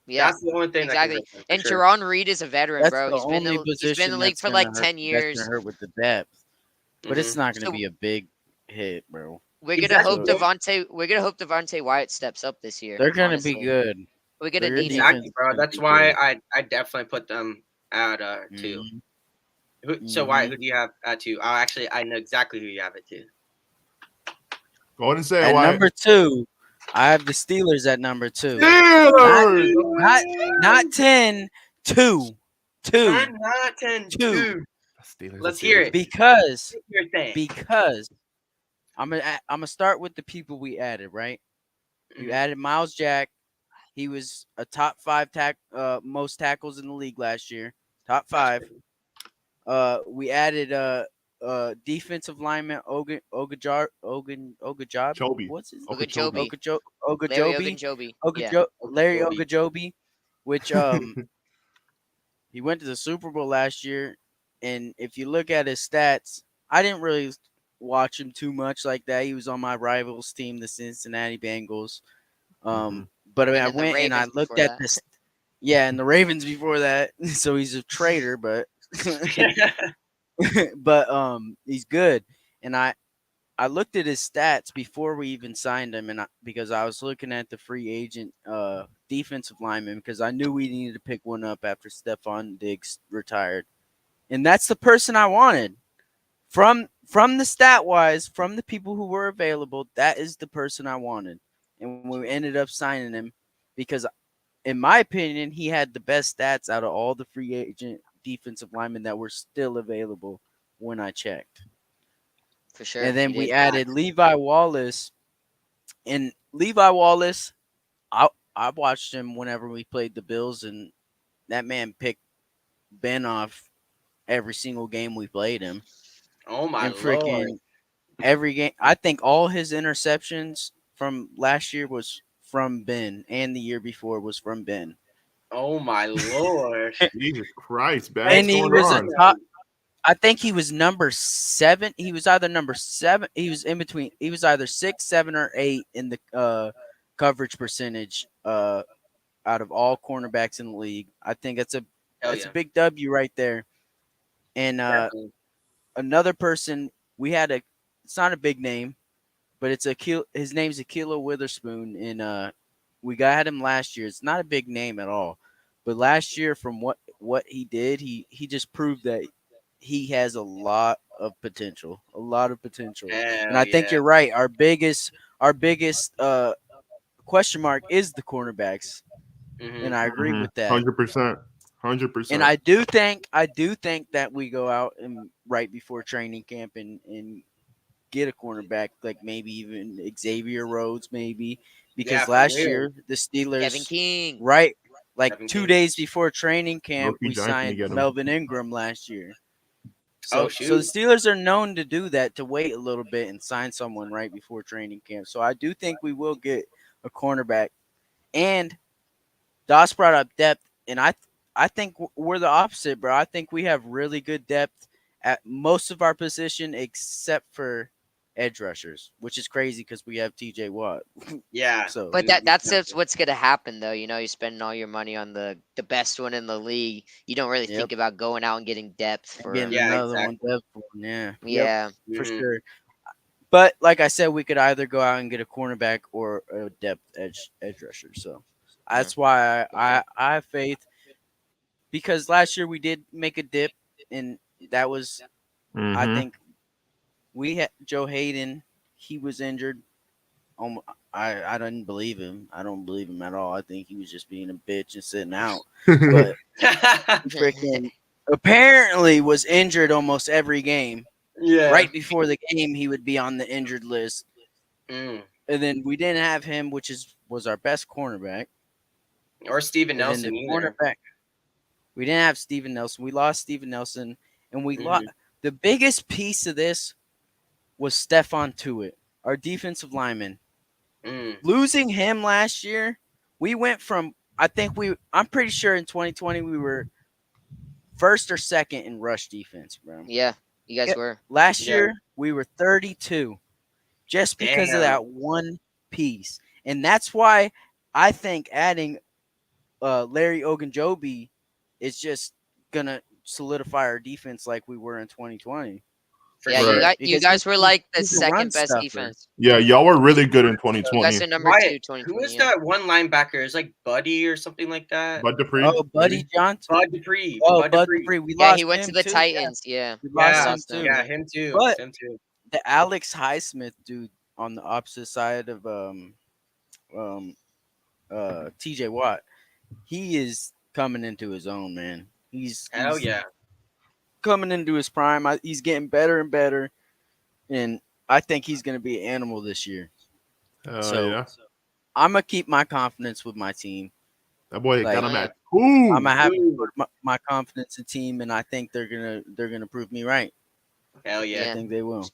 Yeah, That's the only thing. exactly. That can hurt them, and for sure. Jerron Reed is a veteran, That's bro. the He's been only in the position league that's for gonna like hurt, 10 that's years. gonna hurt with the depth. But it's Mhm. not gonna So- be a big hit, bro. We're gonna Exactly. hope Devontae Wyatt steps up this year. They're gonna honestly. be good. We're gonna They're need him. Exactly, defense bro. is That's gonna be why good. I definitely put them at 2. Mhm. So why? Mhm. Who do you have at 2? Oh, actually, I know exactly who you have at 2. Go ahead and say At it. Why? number 2, I have the Steelers at number 2. Steelers! Not 10, 2. 2. 10, not 10, 2. Steelers, Let's the hear Steelers. it. Because Your thing. I'm gonna start with the people we added, right? We Mhm. added Miles Jack. He was a top 5 most tackles in the league last year. Top 5. We added defensive lineman Ogunjobi. Chobi. What's his Ogunjobi. Ogunjobi? Larry Ogunjobi. Larry Ogunjobi. Ogunjobi, which he went to the Super Bowl last year, and if you look at his stats, I didn't really watch him too much like that. He was on my rivals team, the Cincinnati Bengals. But I mean, I And the went and I Ravens looked before at that. this. Yeah, and the Ravens before that. So he's a traitor, but but he's good. And I looked at his stats before we even signed him, and because I was looking at the free agent defensive lineman, because I knew we needed to pick one up after Stephon Diggs retired, and that's the person I wanted. From the stat wise, from the people who were available, that is the person I wanted, and we ended up signing him because, in my opinion, he had the best stats out of all the free agent defensive linemen that were still available when I checked. For sure. And then he we did. added Levi Wallace. And Levi Wallace, I watched him whenever we played the Bills, and that man picked Ben off every single game we played him. Oh my And lord. freaking every game. I think all his interceptions from last year was from Ben, and the year before was from Ben. Oh my lord. Jesus Christ, man. And What's he going was a on? top. I think he was number 7. He was either number 7. He was in between. He was either 6, 7, or 8 in the coverage percentage out of all cornerbacks in the league. I think that's a big W right there. And Definitely. another person we had it's not a big name, but his name's Akilo Witherspoon, and we got him last year. It's not a big name at all, but last year from what he did, he just proved that he has a lot of potential. And I think you're right. Our biggest question mark is the cornerbacks, and I agree with that. 100%. 100%. And I do think that we go out and right before training camp and get a cornerback, like maybe even Xavier Rhodes, maybe, because for last real. year the Steelers, Kevin King. right, like Kevin 2 King. days before training camp, Rookie we Giants signed to get him. Melvin Ingram last year. Oh, So the Steelers are known to do that, to wait a little bit and sign someone right before training camp. So I do think we will get a cornerback. And Doss brought up depth, and I think we're the opposite, bro. I think we have really good depth at most of our position except for edge rushers, which is crazy because we have TJ Watt. Yeah. So, But that's what's gonna happen though. You know, you're spending all your money on the best one in the league. You don't really think about going out and getting depth for getting him. another exactly. one, depth one, yeah, Yeah. for Mhm. sure. But like I said, we could either go out and get a cornerback or a depth edge rusher. So that's why I have faith, because last year we did make a dip, and that was I think we had Joe Hayden. He was injured. I didn't believe him. I don't believe him at all. I think he was just being a bitch and sitting out. But freaking apparently was injured almost every game. Yeah. Right before the game, he would be on the injured list. Mm. And then we didn't have him, which was our best cornerback. Or Steven And then Nelson the either. cornerback. We didn't have Steven Nelson. We lost Steven Nelson, and we Mhm. lost. The biggest piece of this was Stephon Tuitt, our defensive lineman. Mm. Losing him last year, we went from I'm pretty sure in 2020 we were first or second in rush defense, bro. Yeah. You guys were. Last Yeah. year we were 32, just because of Damn. that one piece, and that's why I think adding Larry Ogunjobi is just gonna solidify our defense like we were in 2020. For Yeah, sure. you guys were like the he's a run second best stuffer. defense. Yeah, y'all were really good in You 2020. guys are number Wyatt, 2, 2020. Who is yeah. that one linebacker? It's like Buddy or something like that. Bud Dupree. Oh, Buddy Johnson. Bud Dupree. Oh, Bud Bud Dupree. Dupree. We Yeah, lost he went to him the too. Titans. Yeah. We Yeah, lost him too. yeah, him too. But him too. the Alex Highsmith dude, on the opposite side of TJ Watt, he is coming into his own, man. He's coming into his prime. He's getting better and better, and I think he's going to be an animal this year. Yeah. I'm gonna keep my confidence with my team. That boy Like, got him at I'm gonna have Ooh. to put my confidence in team, and I think they're gonna prove me right. Hell yeah. I think they will.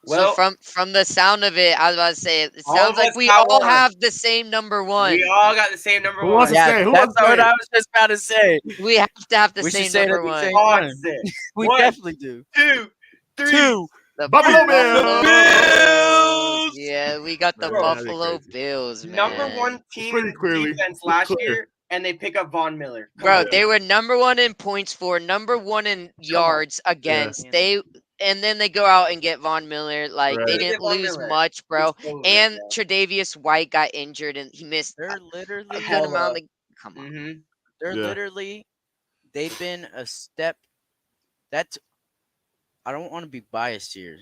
Well, so from the sound of it, I was about to say it all sounds of like us we got all one. have the same number one. we all got the same number Who one. wants to say? Who that's wants to what say? I was just about to say. We have to have the We should same say it number at the one. same All time. opposite. We One, definitely do. 2, 3. The Buffalo Buffalo Bills! Yeah, we got the Man, that'd be Buffalo crazy. Bills, man. Number one team pretty in clearly. defense It's last clear. year, and they pick up Von Miller. Come Bro, on. they were number one in points for, number one in yards against. And then they go out and get Von Miller. Like Right. they They didn't get Von lose Miller. much, bro. It's over, And bro. Tre'Davious White got injured and he missed They're a literally good hell amount. of- Come on. Mhm. They're Yeah. literally they've been a step. That's I don't want to be biased here,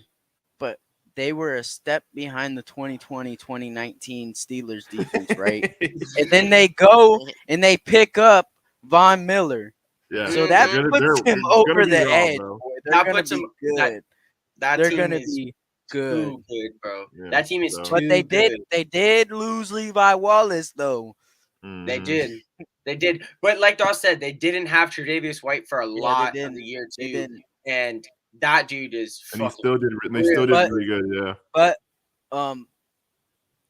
but they were a step behind the 2020-2019 Steelers defense, right? And then they go and they pick up Von Miller. Yeah. So Mhm. that They're puts gonna- them they're over gonna the be wrong, edge. bro. Boy. They're That gonna puts be them- good. That They're team gonna is be good. too good, bro. Yeah, That team is so- too But they good. did lose Levi Wallace though. They Mhm. did. They did. But like Dawes said, they didn't have Tre'Davious White for a Yeah, lot they of the didn't. year They too. didn't. And that dude is And he fucking still did. They still did But- really good. Yeah. But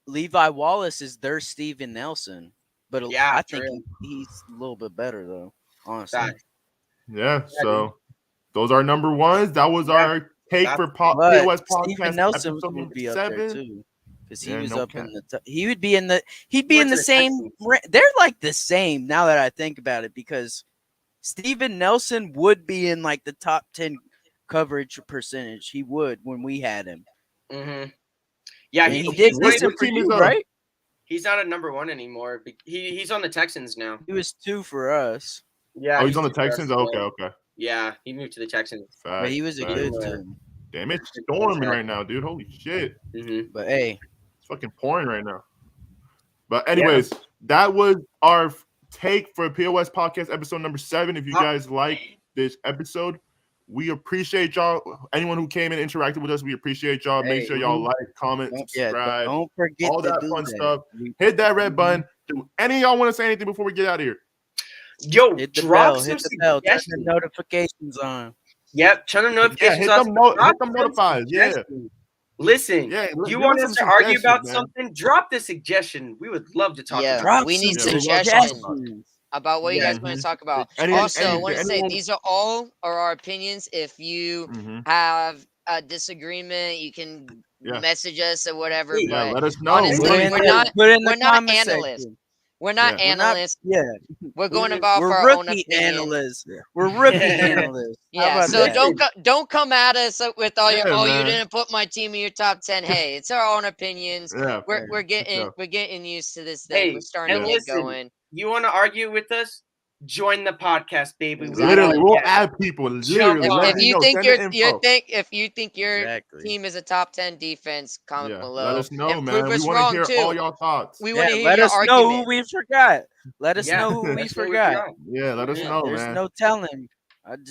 Levi Wallace is their Steven Nelson. But Yeah, I think true. he's a little bit better though, honestly. Facts. Yeah. So those are number ones. That was our take for But POS Steven podcast Nelson episode would number be up there 7. too, because he Yeah, was no up cap. in the. He would be in the. He'd be He in went the to the same. Texans. They're like the same now that I think about it, because Steven Nelson would be in like the top 10 coverage percentage. He would when we had him. Mm-hmm. Yeah, And he he did what listen for team is you, up? right? he's not at number one anymore. He's on the Texans now. He was 2 for us, Yeah. Oh, he's on the super Texans. aggressive, Okay. man. Okay. Yeah, he moved to the Texans. but he was a Facts. good Facts. team. Damn, it's storming right now, dude. Holy shit. Mm-hmm. But hey, It's fucking pouring right now. But anyways, that was our take for POS podcast episode number 7. If you guys like this episode, we appreciate y'all. Anyone who came and interacted with us, we appreciate y'all. Make Hey, sure y'all like, comment, yeah, subscribe, don't forget all to that do fun that. stuff. We- Hit that red button. Do any of y'all want to say anything before we get out of here? Yo, Hit the drop bell. some Hit the bell. Turn the suggestions. notifications on. Yep, turn the Yeah, notifications hit on. them, Drop hit them some notifies. Yeah, suggestions. Listen, yeah. you give want some us to argue suggestions, about man. something? Drop the suggestion. We would love to talk Yeah. about Drop we need some Yeah, we love suggestions talking about what you Yeah. guys want to talk about. Any- Also, I any- want to say anyone- these are all our opinions. If you Mhm. have a disagreement, you can Yeah. message us or whatever. Yeah, Yeah, But let us know. honestly, What do you we're think? not- Put in the we're not comment analysts. section. we're not Yeah. We're not- analysts. Yeah, We're going Mhm. about we're our own rookie opinions. analysts. We're rookie Yeah. analysts. How Yeah, about so that? don't come at us with all your Yeah, you man. didn't put my team in your top 10. Hey, it's our own opinions. Yeah, We're getting sure. we're getting used to this thing. Hey, We're starting and to get listen, going. You want to argue with us? Join the podcast, baby. We Exactly. Literally, we'll like that. add people. Literally, If let If me you know. think Send the info. if you think your Exactly. team is a top 10 defense, comment Yeah, below. let us know, and man. prove We us want wrong to hear too. all y'all thoughts. We want to hear let your us argument. know who we forgot. Let us Yeah, know who we that's what forgot. Yeah, let us Yeah, know, There's man. no telling.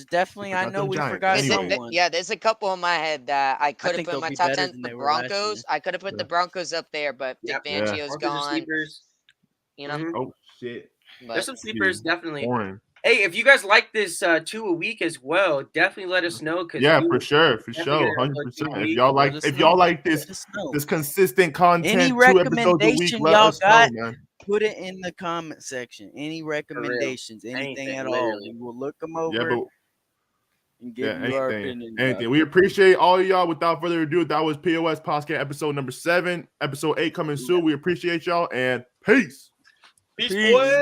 Definitely, I forgot know them we Giants. forgot Anyway. someone. Yeah, there's a couple in my head that I could have think put in they'll my be top better 10. than The they were last Broncos, year. I could have put Yeah. the Broncos up there, but Yep. Vic Yeah. Fangio's Broncos are gone. sleepers. You know, Mhm. Oh shit, but There's some sleepers, definitely. boring. Hey, if you guys like this 2 a week as well, definitely let us know. Yeah, for sure, definitely sure, gonna 100%. upload 2 a If week. y'all like, Let us if y'all know. like Let us know. this consistent content, Any 2 episodes a week, recommendation let y'all us got? know, man. Put it in the comment section. Any recommendations, anything Anything, at all. literally. We will look them Yeah, over but and give yeah, you our anything, opinion. anything. We appreciate all of y'all. Without further ado, that was POS podcast episode number 7, episode 8 coming soon. We appreciate y'all and peace. Peace, Peace. boys.